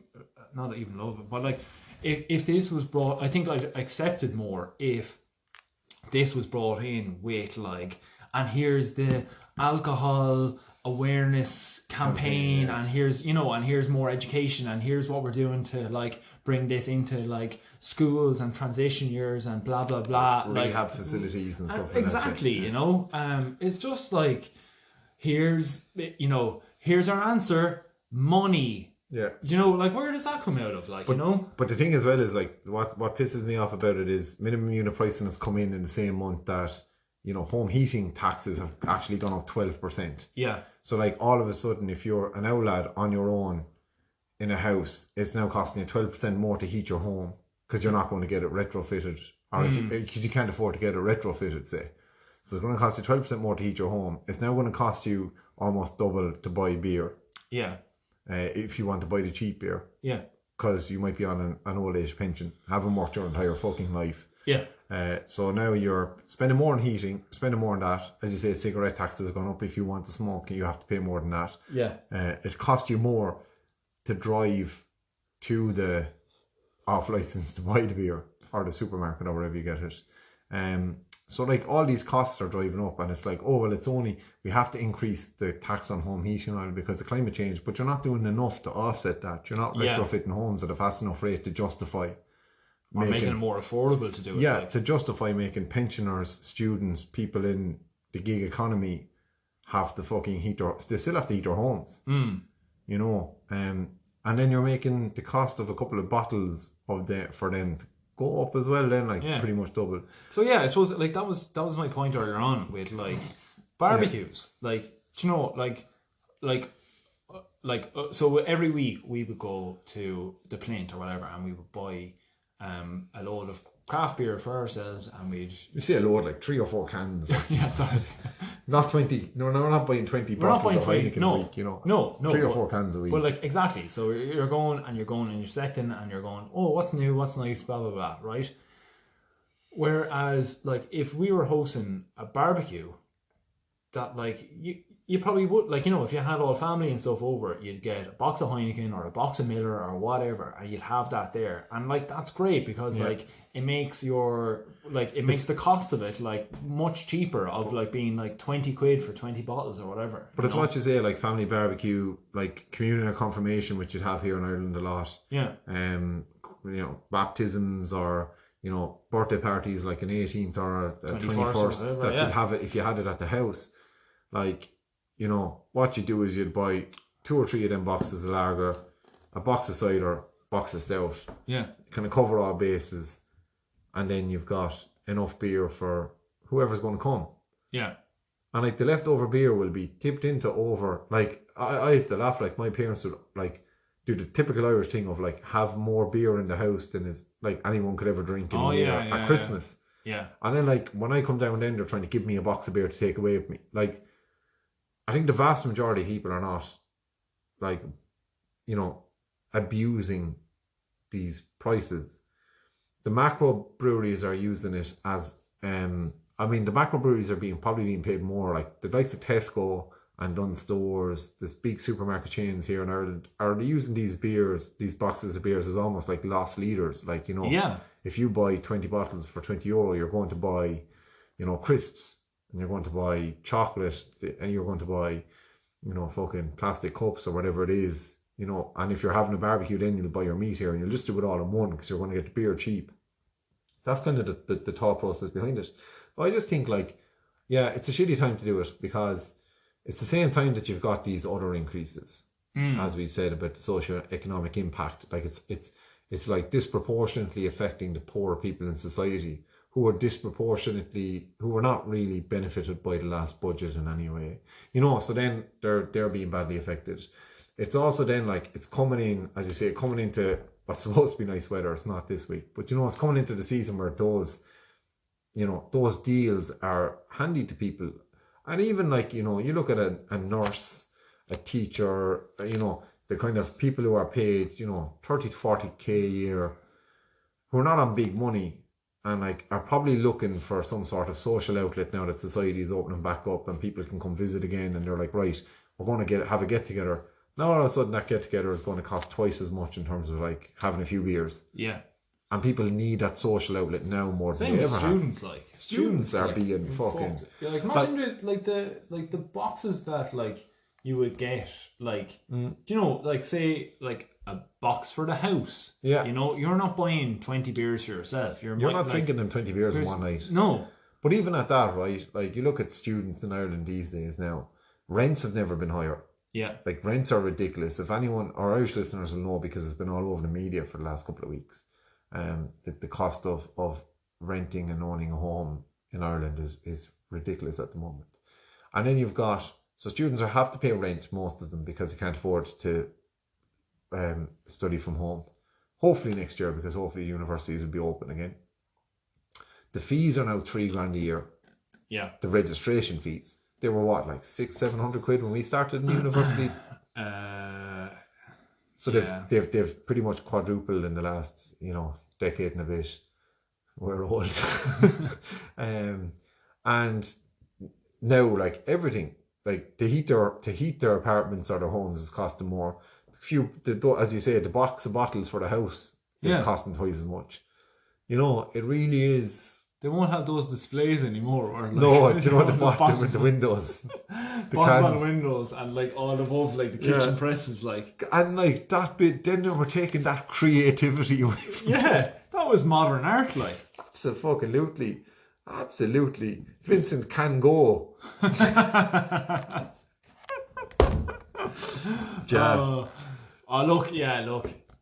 not even love it, but, like, if this was brought, I think I'd accept it more if this was brought in with, like, and here's the alcohol awareness campaign, and here's, you know, and here's more education, and here's what we're doing to, like, bring this into, like, schools and transition years and blah blah blah, rehab like, facilities and stuff like exactly that. You know, it's just like, here's, you know, here's our answer, money. You know, like, where does that come out of, like, you know? But the thing as well is, like, what pisses me off about it is minimum unit pricing has come in the same month that home heating taxes have actually gone up 12%. Yeah. So like all of a sudden, if you're an lad on your own in a house, it's now costing you 12% more to heat your home because you're not going to get it retrofitted, or because you can't afford to get it retrofitted, say. So it's going to cost you 12% more to heat your home. It's now going to cost you almost double to buy beer. Yeah. If you want to buy the cheap beer. Yeah. Because you might be on an old age pension, haven't worked your entire fucking life. Yeah. So now you're spending more on heating, spending more on that. As you say, cigarette taxes have gone up. If you want to smoke, you have to pay more than that. Yeah. It costs you more to drive to the off license to buy the beer or the supermarket or wherever you get it. So like all these costs are driving up, and it's like, oh well, we have to increase the tax on home heating oil because of climate change, but you're not doing enough to offset that. You're not retrofitting homes at a fast enough rate to justify making it more affordable to do it. Yeah, to justify making pensioners, students, people in the gig economy have to fucking they still have to heat their homes. And then you're making the cost of a couple of bottles for them to go up as well, then pretty much double. So yeah, I suppose like that was my point earlier on with like barbecues. So every week we would go to the Plint or whatever, and we would buy a load of craft beer for ourselves, and you see a load, like 3 or 4 cans. Yeah, sorry. Not 20. No, we're not buying 20 bottles of Heineken a week, No. 3 or 4 cans a week. But like, exactly. So you're going and you're selecting and you're going, oh, what's new, what's nice, blah, blah, blah, right? Whereas, like, if we were hosting a barbecue, that, like, you probably would, like, if you had all family and stuff over, you'd get a box of Heineken or a box of Miller or whatever, and you'd have that there. And, like, that's great because, like, it makes the cost of it, like, much cheaper of, like, being, like, 20 quid for 20 bottles or whatever. But it's what you say, like, family barbecue, like, communion or confirmation, which you'd have here in Ireland a lot. Yeah. Baptisms or, birthday parties, like an 18th or a 21st, that you'd have it if you had it at the house. Like, what you do is you'd buy 2 or 3 of them boxes of lager, a box of cider, box of stout. Yeah. Kind of cover all bases. And then you've got enough beer for whoever's going to come. Yeah. And like the leftover beer will be tipped into over, like, I have to laugh, like my parents would like do the typical Irish thing of like have more beer in the house than is like anyone could ever drink in a year at Christmas. Yeah. And then like when I come down, then they're trying to give me a box of beer to take away with me. Like, I think the vast majority of people are not like, abusing these prices. The macro breweries are using it as, the macro breweries are probably being paid more. Like the likes of Tesco and Dunnes Stores, this big supermarket chains here in Ireland, are using these boxes of beers as almost like loss leaders. Like, if you buy 20 bottles for €20, you're going to buy, crisps, and you're going to buy chocolate, and you're going to buy, fucking plastic cups or whatever it is, and if you're having a barbecue, then you'll buy your meat here and you'll just do it all in one because you're going to get the beer cheap. That's kind of the thought process behind it. But I just think it's a shitty time to do it because it's the same time that you've got these other increases, as we said about the socio-economic impact. Like it's like disproportionately affecting the poorer people in society who are not really benefited by the last budget in any way. So then they're being badly affected. It's also then like it's coming in, as you say, coming into what's supposed to be nice weather. It's not this week, but it's coming into the season where those deals are handy to people. And even like, you look at a nurse, a teacher, the kind of people who are paid, 30 to 40k a year, who are not on big money and like are probably looking for some sort of social outlet now that society is opening back up and people can come visit again, and they're like, right, we're going to have a get together. Now all of a sudden that get together is going to cost twice as much in terms of like having a few beers. Yeah. And people need that social outlet now more than they ever students have. like Students are being fucking. Yeah, like imagine the boxes that like you would get like like say like a box for the house. Yeah. You're not buying 20 beers for yourself. You're not drinking them 20 beers in one night. No. But even at that, right? Like you look at students in Ireland these days now, rents have never been higher. Yeah. Like rents are ridiculous. If anyone, our Irish listeners will know because it's been all over the media for the last couple of weeks. The cost of renting and owning a home in Ireland is ridiculous at the moment. And then you've got, so students have to pay rent, most of them, because they can't afford to study from home. Hopefully next year, because hopefully universities will be open again. The fees are now $3,000 a year. Yeah. The registration fees. They were what, like £600-700 when we started in university? So they've pretty much quadrupled in the last, decade and a bit. We're old. And now, like, everything, like to heat their apartments or their homes is costing more. As you say, the box of bottles for the house is costing twice as much. It really is. They won't have those displays anymore. Or like, no, the bottom with the windows. The bottles on the windows and like all above, like the kitchen presses, like. And like that bit, then they were taking that creativity away from that was modern art, like. Absolutely. Vincent can go. Jab. Look.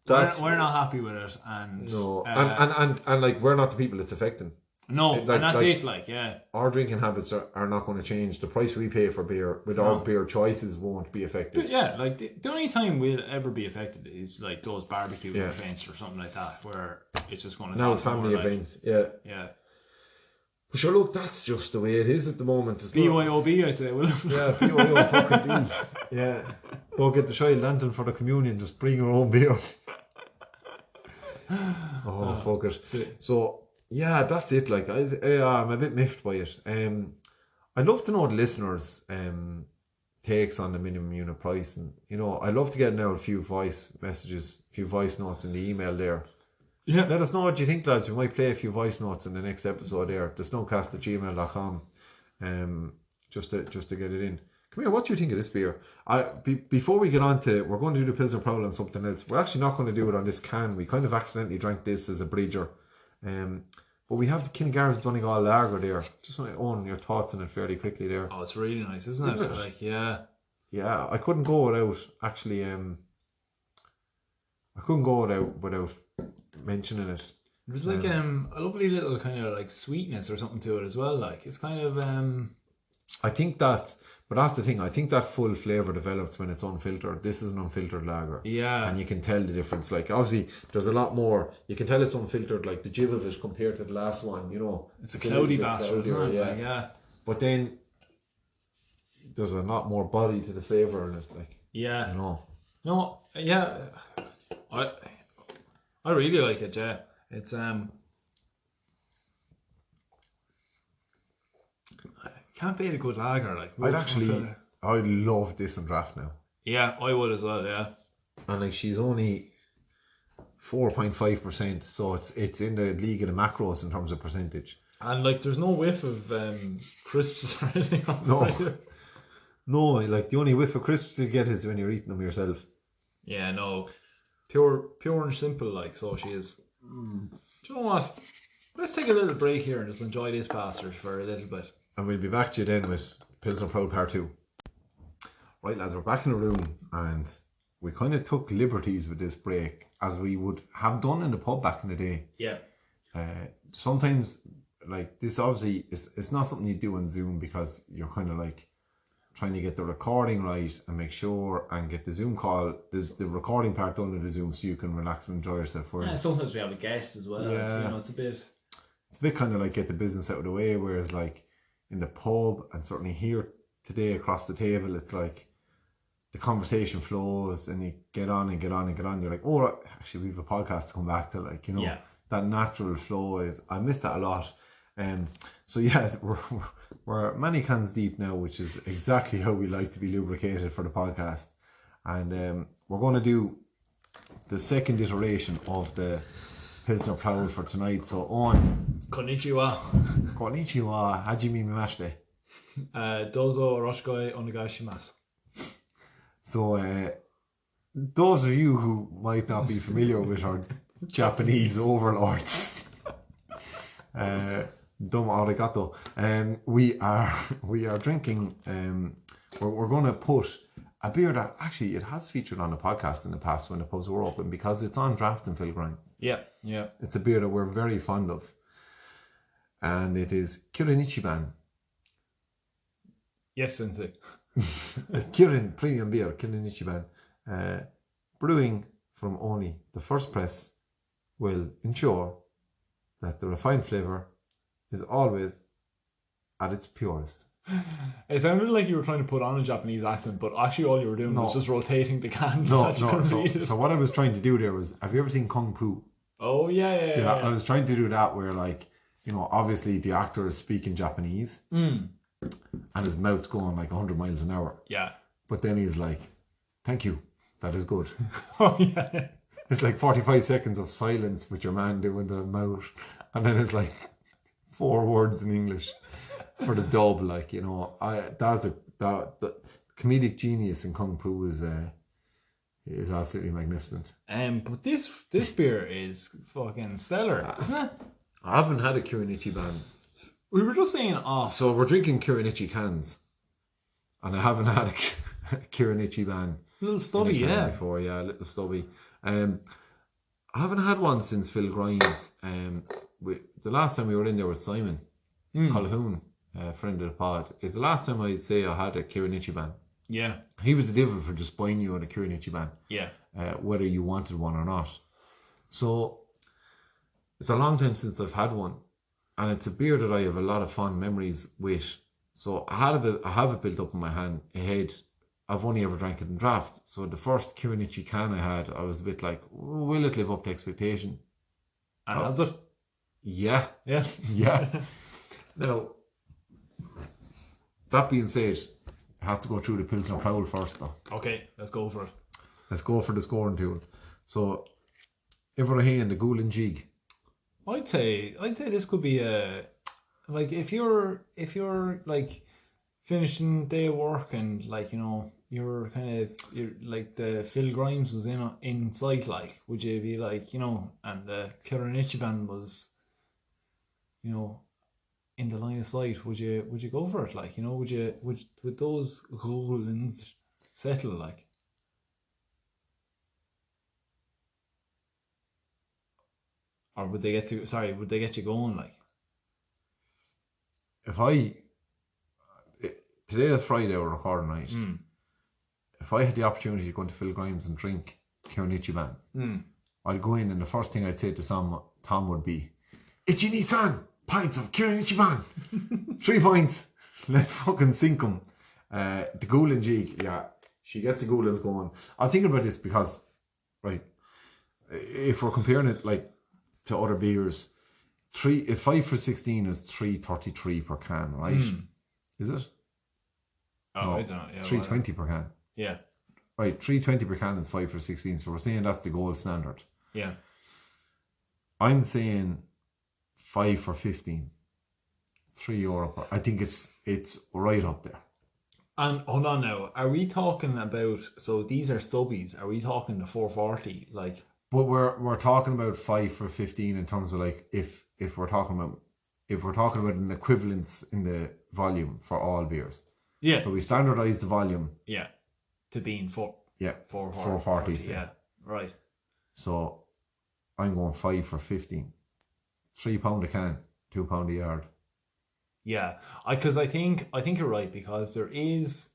We're not happy with it, and no, and like we're not the people it's affecting. No, and that's it. Like, our drinking habits are not going to change. The price we pay for beer with our beer choices won't be affected. But like the only time we'll ever be affected is like those barbecue events or something like that, where it's just going to. Now it's family events, yeah. But sure, look, that's just the way it is at the moment. BYOB, I'd say. Yeah, BYOB fucking D. Yeah. Go get the child lantern for the communion, just bring your own beer. Fuck it. So, yeah, that's it. Like, I'm a bit miffed by it. I'd love to know the listeners' takes on the minimum unit price. And, I'd love to get now a few voice messages, a few voice notes in the email there. Yeah. Let us know what you think, lads. We might play a few voice notes in the next episode there. The snowcast@gmail.com. Just to get it in. Come here, what do you think of this beer? Before we get on to, we're going to do the Pilsner Prowl and something else. We're actually not going to do it on this can. We kind of accidentally drank this as a bridger. But we have the Kinnagar's Donegal Lager there. Just want to own your thoughts on it fairly quickly there. Oh, it's really nice, isn't it? Like, yeah. Yeah, I couldn't go without actually. I couldn't go without mentioning it. There's like a lovely little kind of like sweetness or something to it as well. Like, it's kind of I think that, but that's the thing. I think that full flavour develops when it's unfiltered. This is an unfiltered lager. Yeah. And you can tell the difference. Like, obviously, there's a lot more. You can tell it's unfiltered, like the jib of it compared to the last one, It's a cloudy bastard, isn't it? Yeah. But then, there's a lot more body to the flavour in it. Like, yeah. No, yeah. I really like it, yeah. It's can't beat a good lager, like. I'd love this in draft now. Yeah, I would as well, yeah. And like, she's only 4.5%, so it's in the league of the macros in terms of percentage. And like, there's no whiff of crisps or anything on No, like the only whiff of crisps you get is when you're eating them yourself. Yeah, no. Pure and simple, like, so she is. Do you know what? Let's take a little break here and just enjoy this bastard for a little bit. And we'll be back to you then with Pilsner Prowl Part 2. Right, lads, we're back in the room and we kind of took liberties with this break as we would have done in the pub back in the day. Yeah. Sometimes, like, this obviously it's not something you do on Zoom because you're kind of like trying to get the recording right and make sure and get the Zoom call, the recording part done in the Zoom so you can relax and enjoy yourself. Sometimes we have a guest as well. Yeah. It's a bit kind of like get the business out of the way, whereas like in the pub and certainly here today across the table, it's like the conversation flows and you get on. You're like, oh, actually we have a podcast to come back to, like, that natural flow is, I miss that a lot. So yeah, we're many cans deep now, which is exactly how we like to be lubricated for the podcast. And we're going to do the second iteration of the Pilsner Prowl for tonight. So on. Konnichiwa, hajime mimashite. Dozo roshikoi onegaishimasu. So those of you who might not be familiar with our Japanese overlords, domo arigato. We are drinking. We're going to put a beer that actually it has featured on the podcast in the past when the pubs were open because it's on draft and fill grinds. Yeah. It's a beer that we're very fond of. and it is Kirin Ichiban. Yes, Sensei. Kirin Premium Beer, Kirin Ichiban. Brewing from Oni, the first press will ensure that the refined flavour is always at its purest. It sounded like you were trying to put on a Japanese accent, but actually all you were doing was just rotating the cans. So what I was trying to do there was, have you ever seen Kung Fu? Oh, yeah. I was trying to do that where, like, you know, obviously the actor is speaking Japanese and his mouth's going like 100 miles an hour. Yeah. But then he's like, thank you, that is good. Oh, yeah. It's like 45 seconds of silence with your man doing the mouth, and then it's like 4 words in English for the dub. Like, you know, the comedic genius in Kung Fu is absolutely magnificent. But this beer is fucking stellar, isn't it? I haven't had a Kirin Ichiban. We were just saying off. So we're drinking Kirin Ichi cans, and I haven't had a Kirin Ichiban. Little stubby, yeah. Before, yeah, a little stubby. I haven't had one since Phil Grimes. The last time we were in there with Simon Colquhoun, friend of the pod, is the last time I'd say I had a Kirin Ichiban. Yeah. He was the devil for just buying you on a Kirin Ichiban. Yeah. Whether you wanted one or not. So it's a long time since I've had one, and it's a beer that I have a lot of fond memories with. So I have it built up in my head. I've only ever drank it in draft. So the first Kirin Ichi can I had, I was a bit like, will it live up to expectation? And has it? Yeah. Yeah. Yeah. Now, that being said, it has to go through the Pilsner Prowl first, though. Okay, let's go for it. Let's go for the scoring tool. So, Iverahane, the Ghoul and Jig. I'd say this could be a, like, if you're like finishing day of work and, like, you know, you're like the Phil Grimes was in sight, like, would you be like, you know, and the Kirin Ichiban was, you know, in the line of sight, would you go for it? Like, you know, would those goals settle, like? Or would they get you going, like? Today is Friday, we're recording night. If I had the opportunity to go into Phil Grimes and drink Kirin Ichiban, I'd go in and the first thing I'd say to Tom would be, Ichi-ni-san, pints of Kirin Ichiban. 3 points. Let's fucking sink them. The Ghoul and Jig, yeah. She gets the Ghoulins going. I'm thinking about this because, right, if we're comparing it, like, to other beers, 5 for 16 is $3.33 per can, right? Is it? Oh, no, I don't know. Yeah, $3.20 per can. Yeah. Right, $3.20 per can is 5 for 16, so we're saying that's the gold standard. Yeah. I'm saying 5 for 15. €3 per. I think it's right up there. And hold on now, are we talking about? So these are stubbies. Are we talking the 440? Like, but we're talking about 5 for 15 in terms of, like, if we're talking about an equivalence in the volume for all beers. Yeah. So we standardize the volume. Yeah. To being 440. Yeah. Right. So I'm going 5 for 15. £3 a can, £2 a yard. Yeah, because I think you're right, because there is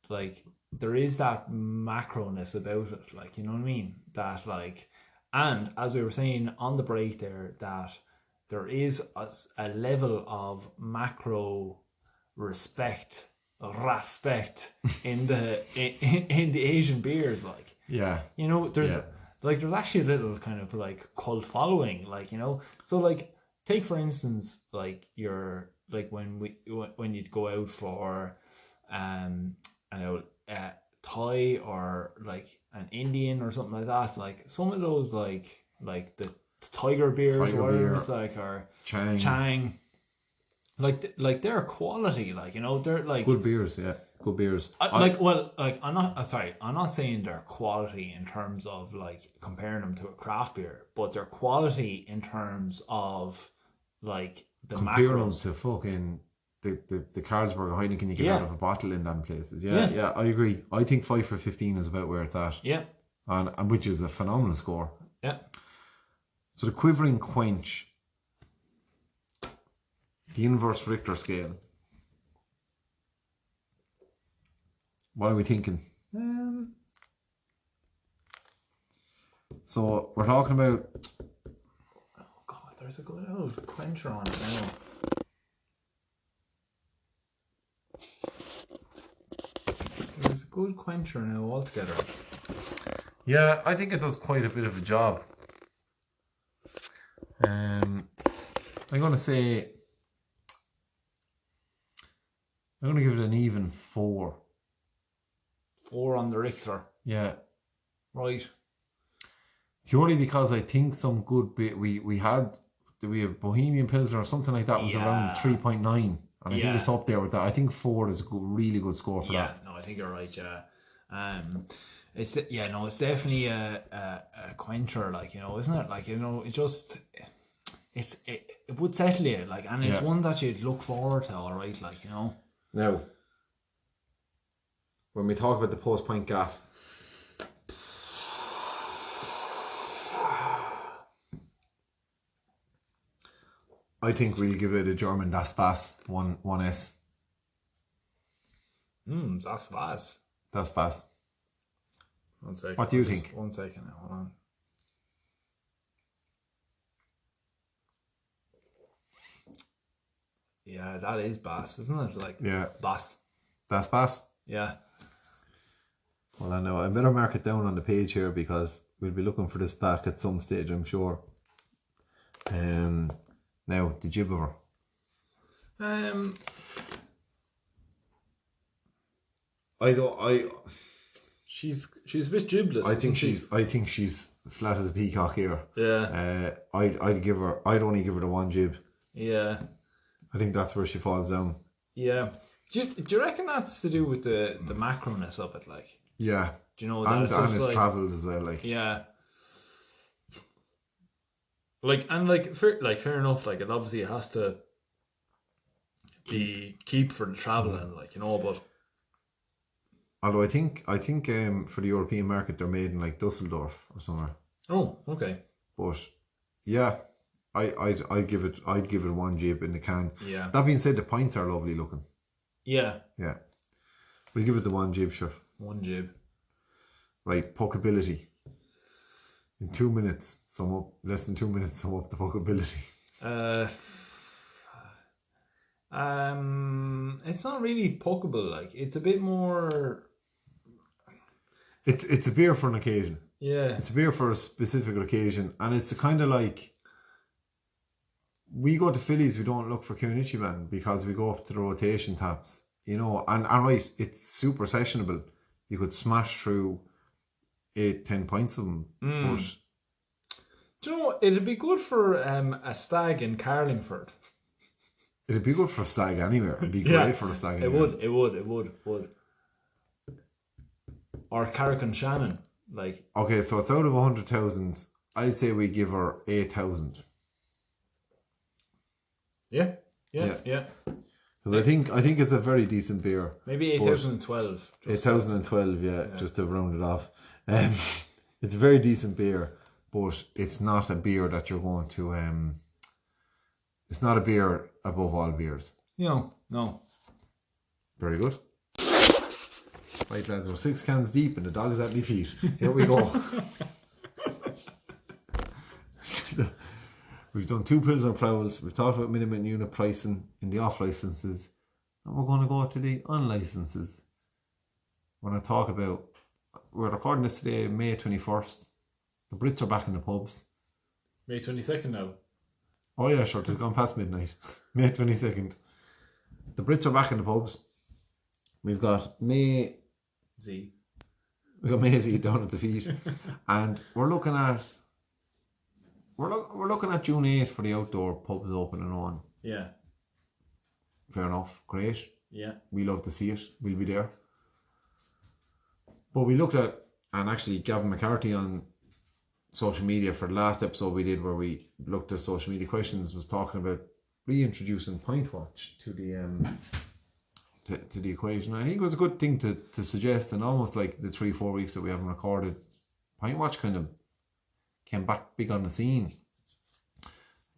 that macroness about it, like, you know what I mean, that, like, and as we were saying on the break there, that there is a level of macro respect in the Asian beers, like, yeah, you know, there's actually a little kind of like cult following, like, you know, so, like, take for instance, like, your, like, when you'd go out for Thai or like an Indian or something like that, like some of those like the Tiger beers or whatever it's like, or Chang, like they're quality, like, you know, they're like good beers. Yeah, good beers. I'm not saying they're quality in terms of, like, comparing them to a craft beer, but they're quality in terms of, like, the compare macros. them to fucking the Carlsberg or Heineken you get out of a bottle in them places. Yeah, I agree. I think 5 for 15 is about where it's at. Yeah. And which is a phenomenal score. Yeah. So the Quivering Quench, The inverse Richter scale. What are we thinking? So we're talking about. Oh God, there's a good old quencher on it now. There's a good quencher now altogether. Yeah, I think it does quite a bit of a job. I'm gonna say. I'm gonna give it an even 4. 4 on the Richter. Yeah. Right. Purely because I think some good bit we have Bohemian Pilsner or something like that was around 3.9, and I think it's up there with that. I think 4 is a really good score for that. Yeah, no, I think you're right. Yeah, it's definitely a quencher, like, you know, isn't it? Like, you know, it would settle you, like, and it's one that you'd look forward to, all right, like, you know. Now, when we talk about the post pint gas. I think we'll give it a German Das Bass 1S. Das Bass. Das Bass. 1 second. What do you think? 1 second now, hold on. Yeah, that is Bass, isn't it? Like, Bass. Das Bass? Yeah. Well, I know. I better mark it down on the page here because we'll be looking for this back at some stage, I'm sure. Now, the gibber. She's a bit gibless. I think she's flat as a peacock here. Yeah. I'd only give her the 1 jib. Yeah. I think that's where she falls down. Yeah. Do you reckon that's to do with the macroness of it, like? Yeah. Do you know that? And it's travelled as well, like. Yeah. Like, and fair enough, like, it obviously has to keep for the travelling, like, you know, but. Although I think for the European market they're made in like Dusseldorf or somewhere. Oh, okay. But yeah, I'd give it 1 jib in the can. Yeah. That being said, the pints are lovely looking. Yeah. Yeah. We'll give it the 1 jib, sure. 1 jib. Right, puckability. In 2 minutes, less than 2 minutes, sum up the puckability. It's not really puckable, like, it's a bit more. It's a beer for an occasion. Yeah. It's a beer for a specific occasion, and it's a kind of like. We go to Phillies, we don't look for Kunichiban because we go up to the rotation taps, you know, and right, it's super sessionable. You could smash through 8-10 pints of them. But do you know, it'd be good for a stag in Carlingford. It'd be good for a stag anywhere. It'd be great for a stag anywhere. It would. Or Carrick-on-Shannon, like. Okay, so it's out of 100,000. I'd say we give her 8,000. Yeah. Because I think it's a very decent beer. Maybe 8,012. 8,012, yeah, just to round it off. It's a very decent beer, but it's not a beer that you're going to. It's not a beer above all beers. No. Very good. Right, lads, we're 6 cans deep and the dog's at my feet. Here we go. We've done 2 Pilsner Ploughs. We've talked about minimum unit pricing in the off licenses. And we're going to go to the on licenses. We're going to talk about. We're recording this today, May 21st. The Brits are back in the pubs. May 22nd now. Oh yeah, sure, it's gone past midnight. May 22nd. The Brits are back in the pubs. We've got May Z down at the feet. And we're looking at June 8th for the outdoor pubs open and on. Yeah. Fair enough. Great. Yeah. We love to see it. We'll be there. But we looked at, and actually Gavin McCarthy on social media for the last episode we did where we looked at social media questions was talking about reintroducing Pint Watch to the to the equation. I think it was a good thing to suggest, and almost like the 3-4 weeks that we haven't recorded, Pint Watch kind of came back big on the scene.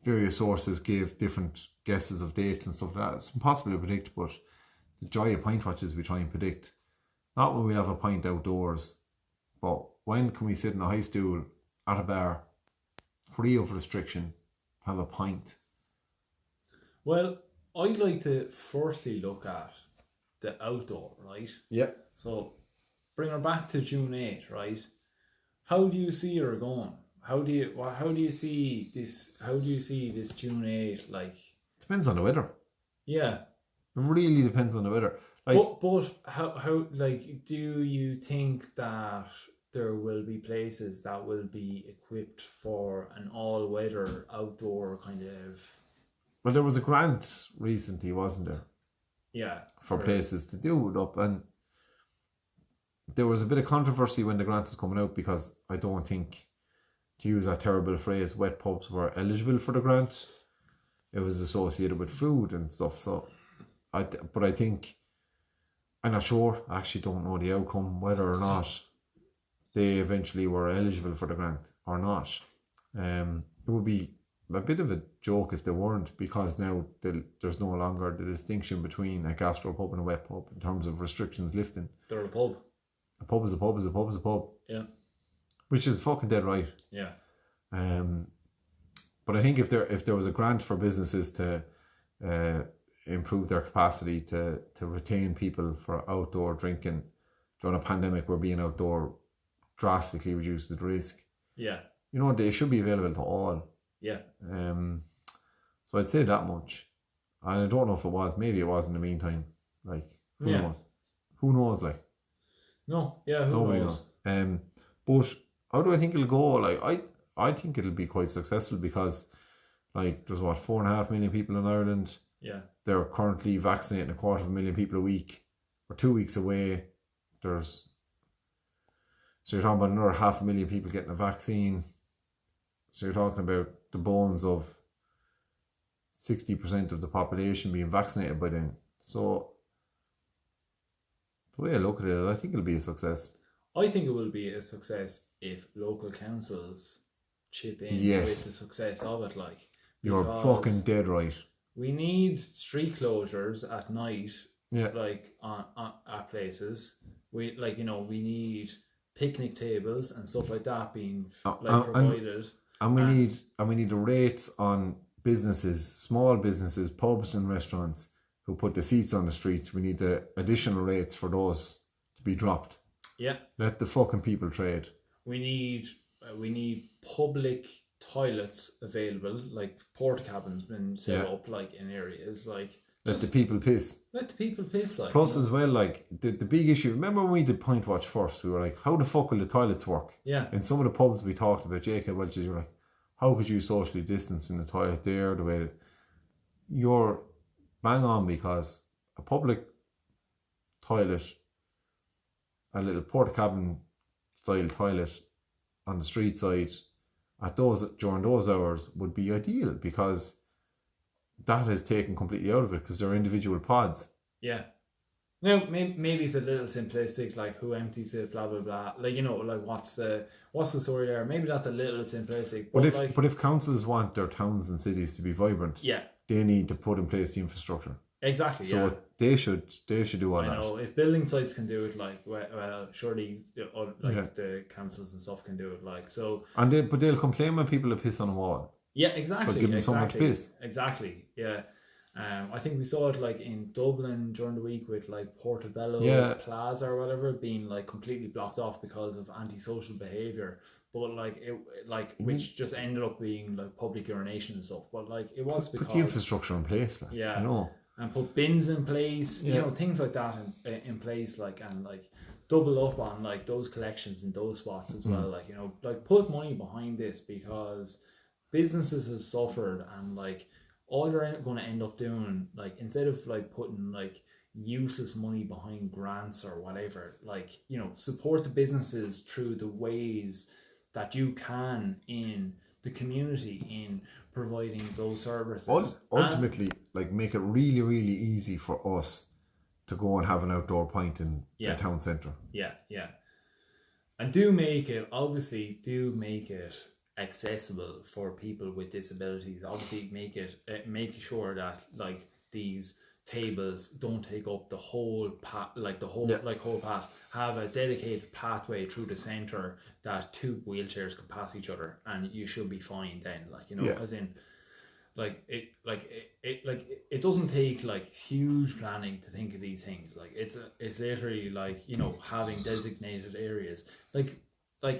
Various sources gave different guesses of dates and stuff like that. It's impossible to predict, but the joy of pint watches we try and predict. Not when we have a pint outdoors, but when can we sit in a high stool at a bar, free of restriction, have a pint? Well, I'd like to firstly look at the outdoor, right? Yeah. So bring her back to June 8th, right? How do you see her going? How do you see this? How do you see this June 8th? Like, depends on the weather. Yeah, it really depends on the weather. Like, but how like do you think that there will be places that will be equipped for an all-weather outdoor kind of? Well, there was a grant recently, wasn't there? Yeah, for places to do it up, and there was a bit of controversy when the grant was coming out because I don't think, to use that terrible phrase, wet pubs were eligible for the grant. It was associated with food and stuff. So, but I think, I'm not sure. I actually don't know the outcome, whether or not they eventually were eligible for the grant or not. It would be a bit of a joke if they weren't, because now there's no longer the distinction between a gastropub and a wet pub in terms of restrictions lifting. They're a pub. A pub is a pub is a pub is a pub. Yeah. Which is fucking dead right. Yeah. But I think if there was a grant for businesses to improve their capacity to retain people for outdoor drinking during a pandemic where being outdoor drastically reduces the risk. Yeah. You know, they should be available to all. Yeah. So I'd say that much. And I don't know if it was. Maybe it was in the meantime. Like, who knows? Who knows? Like, no. Yeah. Nobody knows. But how do I think it'll go? Like, I think it'll be quite successful because, like, there's 4.5 million people in Ireland. Yeah. They're currently vaccinating 250,000 people a week. We're 2 weeks away. So you're talking about another 500,000 people getting a vaccine. So you're talking about the bones of 60% of the population being vaccinated by then. So the way I look at it, I think it'll be a success. I think it will be a success if local councils chip in with the success of it. Like, you're fucking dead right. We need street closures at night. Yeah. Like at places. We need picnic tables and stuff like that being provided. And we need the rates on businesses, small businesses, pubs and restaurants who put the seats on the streets. We need the additional rates for those to be dropped. Yeah. Let the fucking people trade. We need public toilets available, like porta cabins been set up like in areas, like let the people piss. Let the people piss, like. Plus, as well, like the big issue. Remember when we did Point Watch first? We were like, how the fuck will the toilets work? Yeah. In some of the pubs we talked about, J.K. Welch's, you're like, how could you socially distance in the toilet there? The way that you're bang on, because a public toilet, a little porta cabin style toilet on the street side during those hours would be ideal, because that is taken completely out of it because they're individual pods. Yeah. Now maybe it's a little simplistic, like who empties it, blah blah blah. Like, you know, like what's the story there? Maybe that's a little simplistic. But if councils want their towns and cities to be vibrant, they need to put in place the infrastructure. Exactly. So they should do all that. I know if building sites can do it, like well surely the councils and stuff can do it, like so. And they'll complain when people piss on a wall. Yeah, exactly. So give them somewhere to piss. Exactly. Yeah. I think we saw it like in Dublin during the week with like Portobello Plaza or whatever being like completely blocked off because of antisocial behaviour. But which just ended up being like public urination and stuff. But like it was because put the infrastructure in place, like, you know. And put bins in place, you know, things like that in place, like, and like double up on like those collections in those spots as well, like, you know, like put money behind this, because businesses have suffered, and like all they're going to end up doing, like, instead of like putting like useless money behind grants or whatever, like, you know, support the businesses through the ways that you can in the community in providing those services. Ultimately, like, make it really, really easy for us to go and have an outdoor pint in the town centre. Yeah. And do make it accessible for people with disabilities. Obviously, make sure that like these tables don't take up the whole path, like the whole whole path. Have a dedicated pathway through the center that 2 wheelchairs can pass each other, and you should be fine then. Like, you know, as in. It doesn't take like huge planning to think of these things. Like it's literally like, you know, having designated areas. Like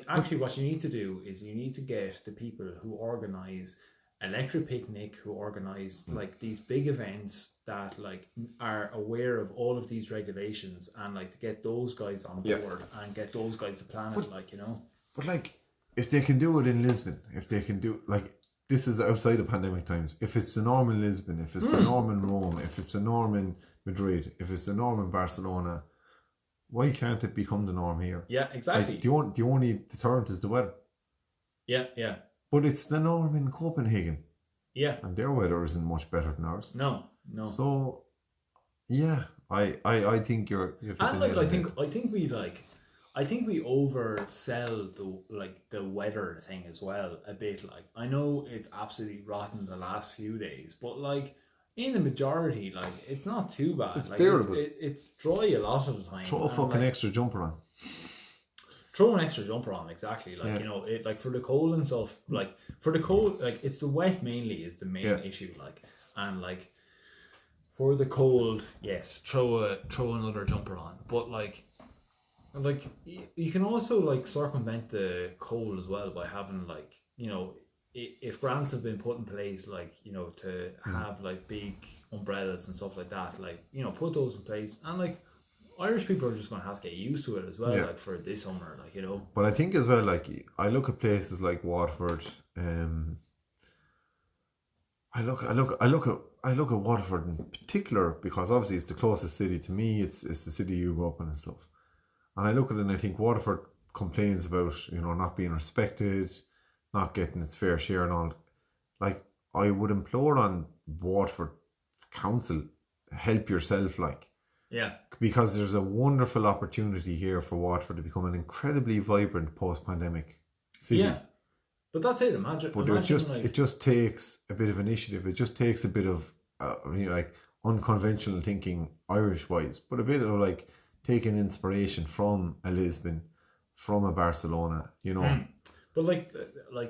actually what you need to do is you need to get the people who organize Electric Picnic, who organize like these big events that like are aware of all of these regulations, and like to get those guys on board and get those guys to plan it, like, you know. But like, if they can do it in Lisbon, if they can do like, this is outside of pandemic times. If it's the norm in Lisbon, if it's the norm in Rome, if it's the norm in Madrid, if it's the norm in Barcelona, why can't it become the norm here? Yeah, exactly. Like, the only deterrent is the weather. Yeah, yeah. But it's the norm in Copenhagen. Yeah. And their weather isn't much better than ours. No. So, yeah, I think you're and like I think we oversell the weather thing as well a bit. Like, I know it's absolutely rotten the last few days, but like in the majority, like it's not too bad. It's like bearable. It's dry a lot of the time. Throw a fucking extra jumper on. Throw an extra jumper on, exactly. Like, you know, it like for the cold and stuff. Like for the cold, like it's the wet mainly is the main issue. Like, and like for the cold, yes, throw another jumper on. But like you can also like circumvent the cold as well by having like, you know, if grants have been put in place, like, you know, to have like big umbrellas and stuff like that, like, you know, put those in place, and like Irish people are just going to have to get used to it as well, like for this summer, like, you know. But I think as well, like, I look at places like Waterford. I look at Waterford in particular because obviously it's the closest city to me. It's the city you grew up in and stuff. And I look at it and I think Waterford complains about, you know, not being respected, not getting its fair share and all. Like, I would implore on Waterford Council, help yourself, like. Yeah. Because there's a wonderful opportunity here for Waterford to become an incredibly vibrant post-pandemic city. Yeah. But that's it, imagine. But it just takes a bit of initiative. It just takes a bit of, you know, like unconventional thinking Irish-wise, but a bit of like taking inspiration from a Lisbon, from a Barcelona, you know. But like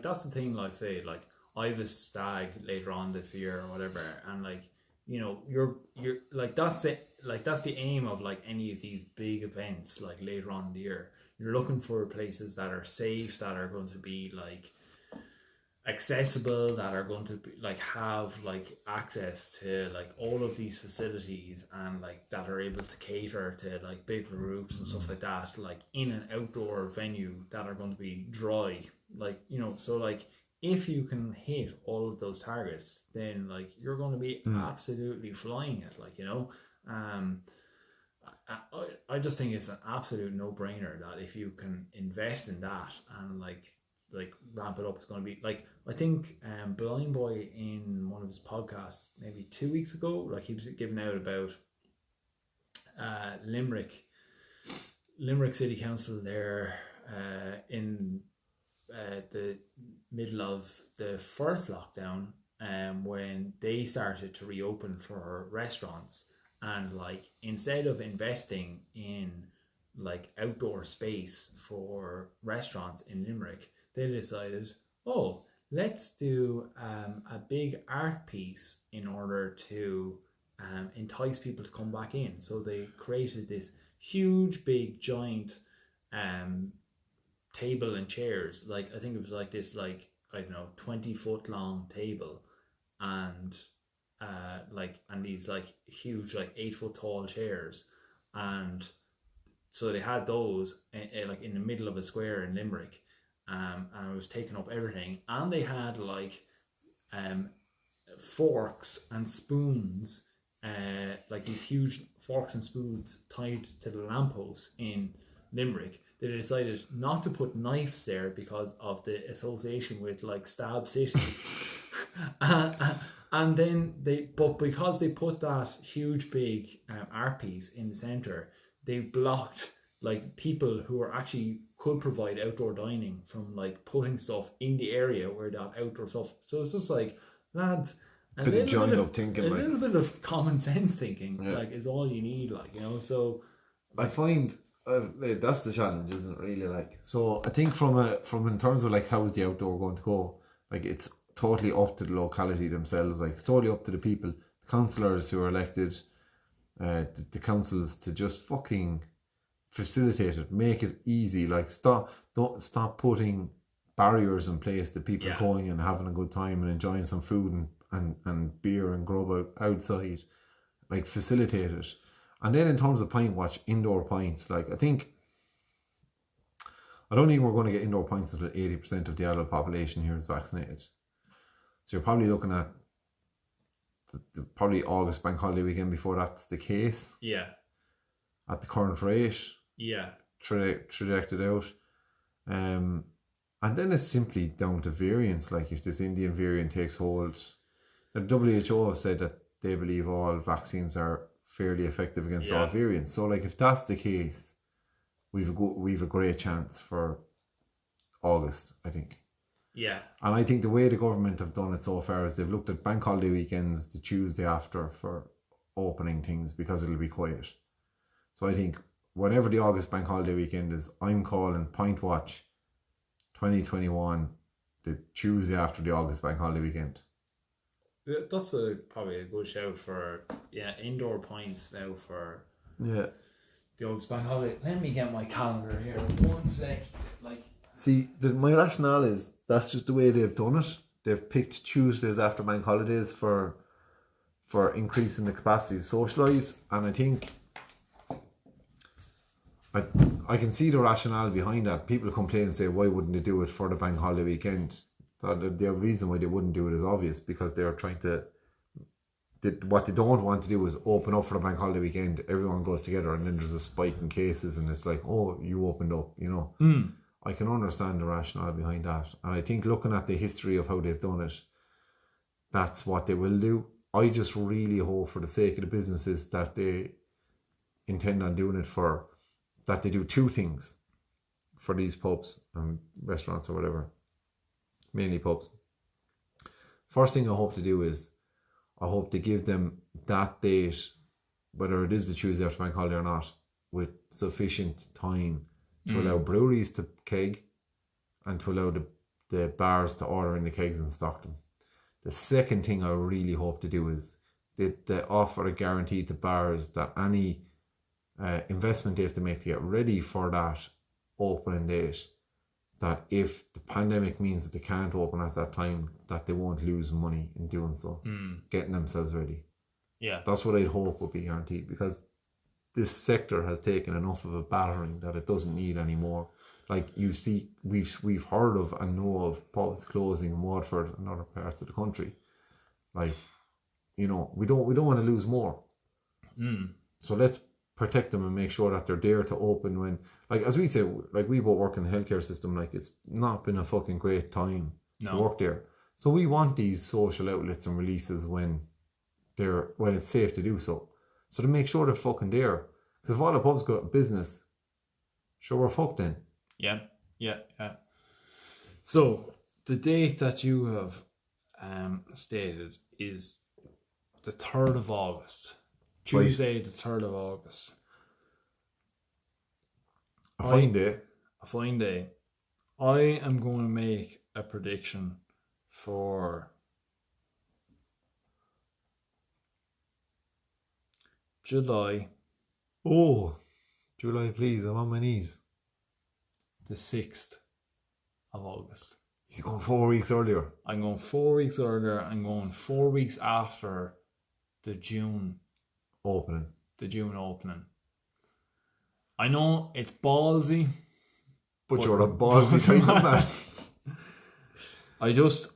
that's the thing. Like, say, like I have a stag later on this year or whatever, and like, you know, you're like that's it. Like that's the aim of like any of these big events. Like later on in the year, you're looking for places that are safe, that are going to be like accessible, that are going to be like have like access to like all of these facilities, and like that are able to cater to like big groups and stuff like that, like in an outdoor venue that are going to be dry, like, you know. So like if you can hit all of those targets, then like you're going to be absolutely flying it, like, you know. I just think it's an absolute no-brainer that if you can invest in that and like ramp it up, it's going to be like, I think Blind Boy in one of his podcasts maybe 2 weeks ago, like he was giving out about Limerick City Council there in the middle of the first lockdown, when they started to reopen for restaurants, and like instead of investing in like outdoor space for restaurants in Limerick, they decided, oh, let's do a big art piece in order to entice people to come back in. So they created this huge, big, giant table and chairs. Like, I think it was like this, like, I don't know, 20-foot long table, and and these like huge, like 8-foot tall chairs, and so they had those like in the middle of a square in Limerick, and it was taking up everything, and they had like forks and spoons, like these huge forks and spoons tied to the lampposts in Limerick. They decided not to put knives there because of the association with like Stab City. And then because they put that huge big art piece in the center, they blocked like people who are actually could provide outdoor dining from like putting stuff in the area where that outdoor stuff. So it's just like, lads, Bit of joined up thinking, a like, little bit of common sense thinking, Yeah. like, is all you need, like, you know. So I find that's the challenge, isn't it? Really, like, so I think from in terms of like how's the outdoor going to go, like it's totally up to the locality themselves. Like it's totally up to the people, the councillors who are elected, the councils to just fucking facilitate it, make it easy. Like don't stop putting barriers in place to people Yeah. going and having a good time and enjoying some food and beer and grub outside. Like facilitate it. And then in terms of pint watch, indoor pints, like I don't think we're going to get indoor pints until 80% of the adult population here is vaccinated. So you're probably looking at the probably August bank holiday weekend before that's the case. yeah, At the current rate, yeah, trajected out. And then it's simply down to variants. Like if this Indian variant takes hold, the WHO have said that they believe all vaccines are fairly effective against all variants. So like if that's the case, we've a great chance for August, I think. yeah, And I think the way the government have done it so far is they've looked at bank holiday weekends the Tuesday after for opening things because it'll be quiet. So I think whenever the August bank holiday weekend is, I'm calling Pint Watch 2021 the Tuesday after the August bank holiday weekend. That's probably a good shout for indoor pints now for Yeah. the August bank holiday. Let me get my calendar here. 1 sec. Like, See, my rationale is that's just the way they've done it. They've picked Tuesdays after bank holidays for increasing the capacity to socialise, and I think I can see the rationale behind that. People complain and say, why wouldn't they do it for the bank holiday weekend? The reason why they wouldn't do it is obvious, because they're trying to. What they don't want to do is open up for the bank holiday weekend. Everyone goes together, and then there's a spike in cases, and it's like, oh, you opened up, you know. I can understand the rationale behind that, and I think looking at the history of how they've done it, that's what they will do. I just really hope, for the sake of the businesses that they intend on doing it for, that they do two things for these pubs and restaurants or whatever, mainly pubs. First thing I hope to do is I hope to give them that date, whether it is the Tuesday after bank holiday or not, with sufficient time to allow breweries to keg and to allow the bars to order in the kegs and stock them. The second thing I really hope to do is they offer a guarantee to bars that any investment they have to make to get ready for that opening date, that if the pandemic means that they can't open at that time, that they won't lose money in doing so, getting themselves ready. yeah, That's what I'd hope would be guaranteed, because this sector has taken enough of a battering that it doesn't need any more. Like you see, we've heard of and know of pubs closing in Waterford and other parts of the country. Like, you know, we don't want to lose more. So let's protect them and make sure that they're there to open when, like, as we say, like, we both work in the healthcare system, like, it's not been a fucking great time to work there. So we want these social outlets and releases when it's safe to do so. So to make sure they're fucking there. Because if all the pubs go out of business, sure, we're fucked then. yeah. So the date that you have stated is the 3rd of August. Tuesday, the 3rd of August. A fine day. A fine day. I am going to make a prediction for July. Oh, July, please. I'm on my knees. The 6th of August. He's going 4 weeks earlier. I'm going 4 weeks earlier. I'm going 4 weeks after the June opening. I know it's ballsy, but you're a ballsy type of man.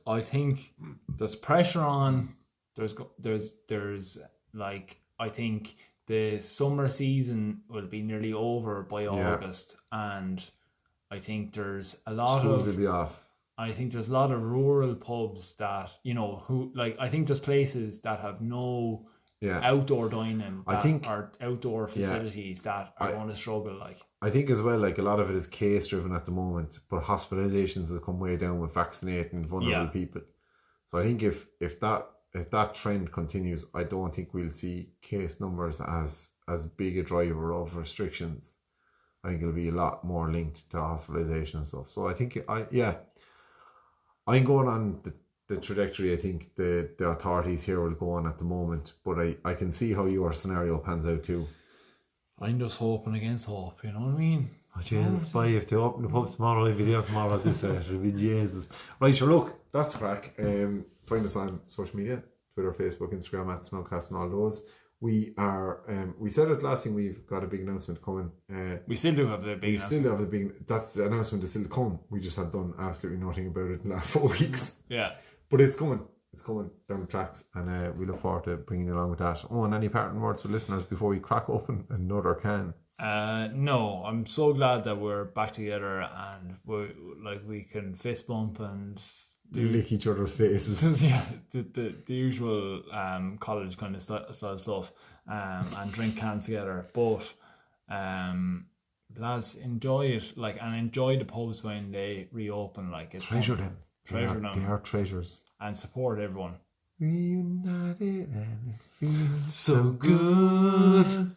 I think there's pressure on. There's like, I think the summer season will be nearly over by August, and I think there's a lot Schools will be off. I think there's a lot of rural pubs that, you know, who, like, I think there's places that have no outdoor dining I think, or outdoor facilities that are going to struggle. Like, I think as well, like a lot of it is case driven at the moment, but hospitalizations have come way down with vaccinating vulnerable people. So I think if that trend continues, I don't think we'll see case numbers as big a driver of restrictions. I think it'll be a lot more linked to hospitalization and stuff. So I think I'm going on the trajectory I think the authorities here will go on at the moment, but I can see how your scenario pans out too. I'm just hoping against hope, you know what I mean? Oh Jesus, boy, if they open the pubs tomorrow, I'll be there tomorrow at this it'll be Jesus. Right, sure, look, that's the crack. Find us on social media, Twitter, Facebook, Instagram, at Smokecast and all those. We are, we said it last thing, we've got a big announcement coming. We still do have the big announcement. That's the announcement is still to come. We just have done absolutely nothing about it in the last 4 weeks. Yeah. But it's coming. It's coming down the tracks, and we look forward to bringing you along with that. Oh, and any parting words for listeners before we crack open another can? No, I'm so glad that we're back together and we can fist bump and lick each other's faces. Yeah, the usual college kind of style stuff, and drink cans together. But lads, enjoy it, and enjoy the pubs when they reopen. It's treasure them. Treasure them. They are treasures. And support everyone. Reunited and it feels so good.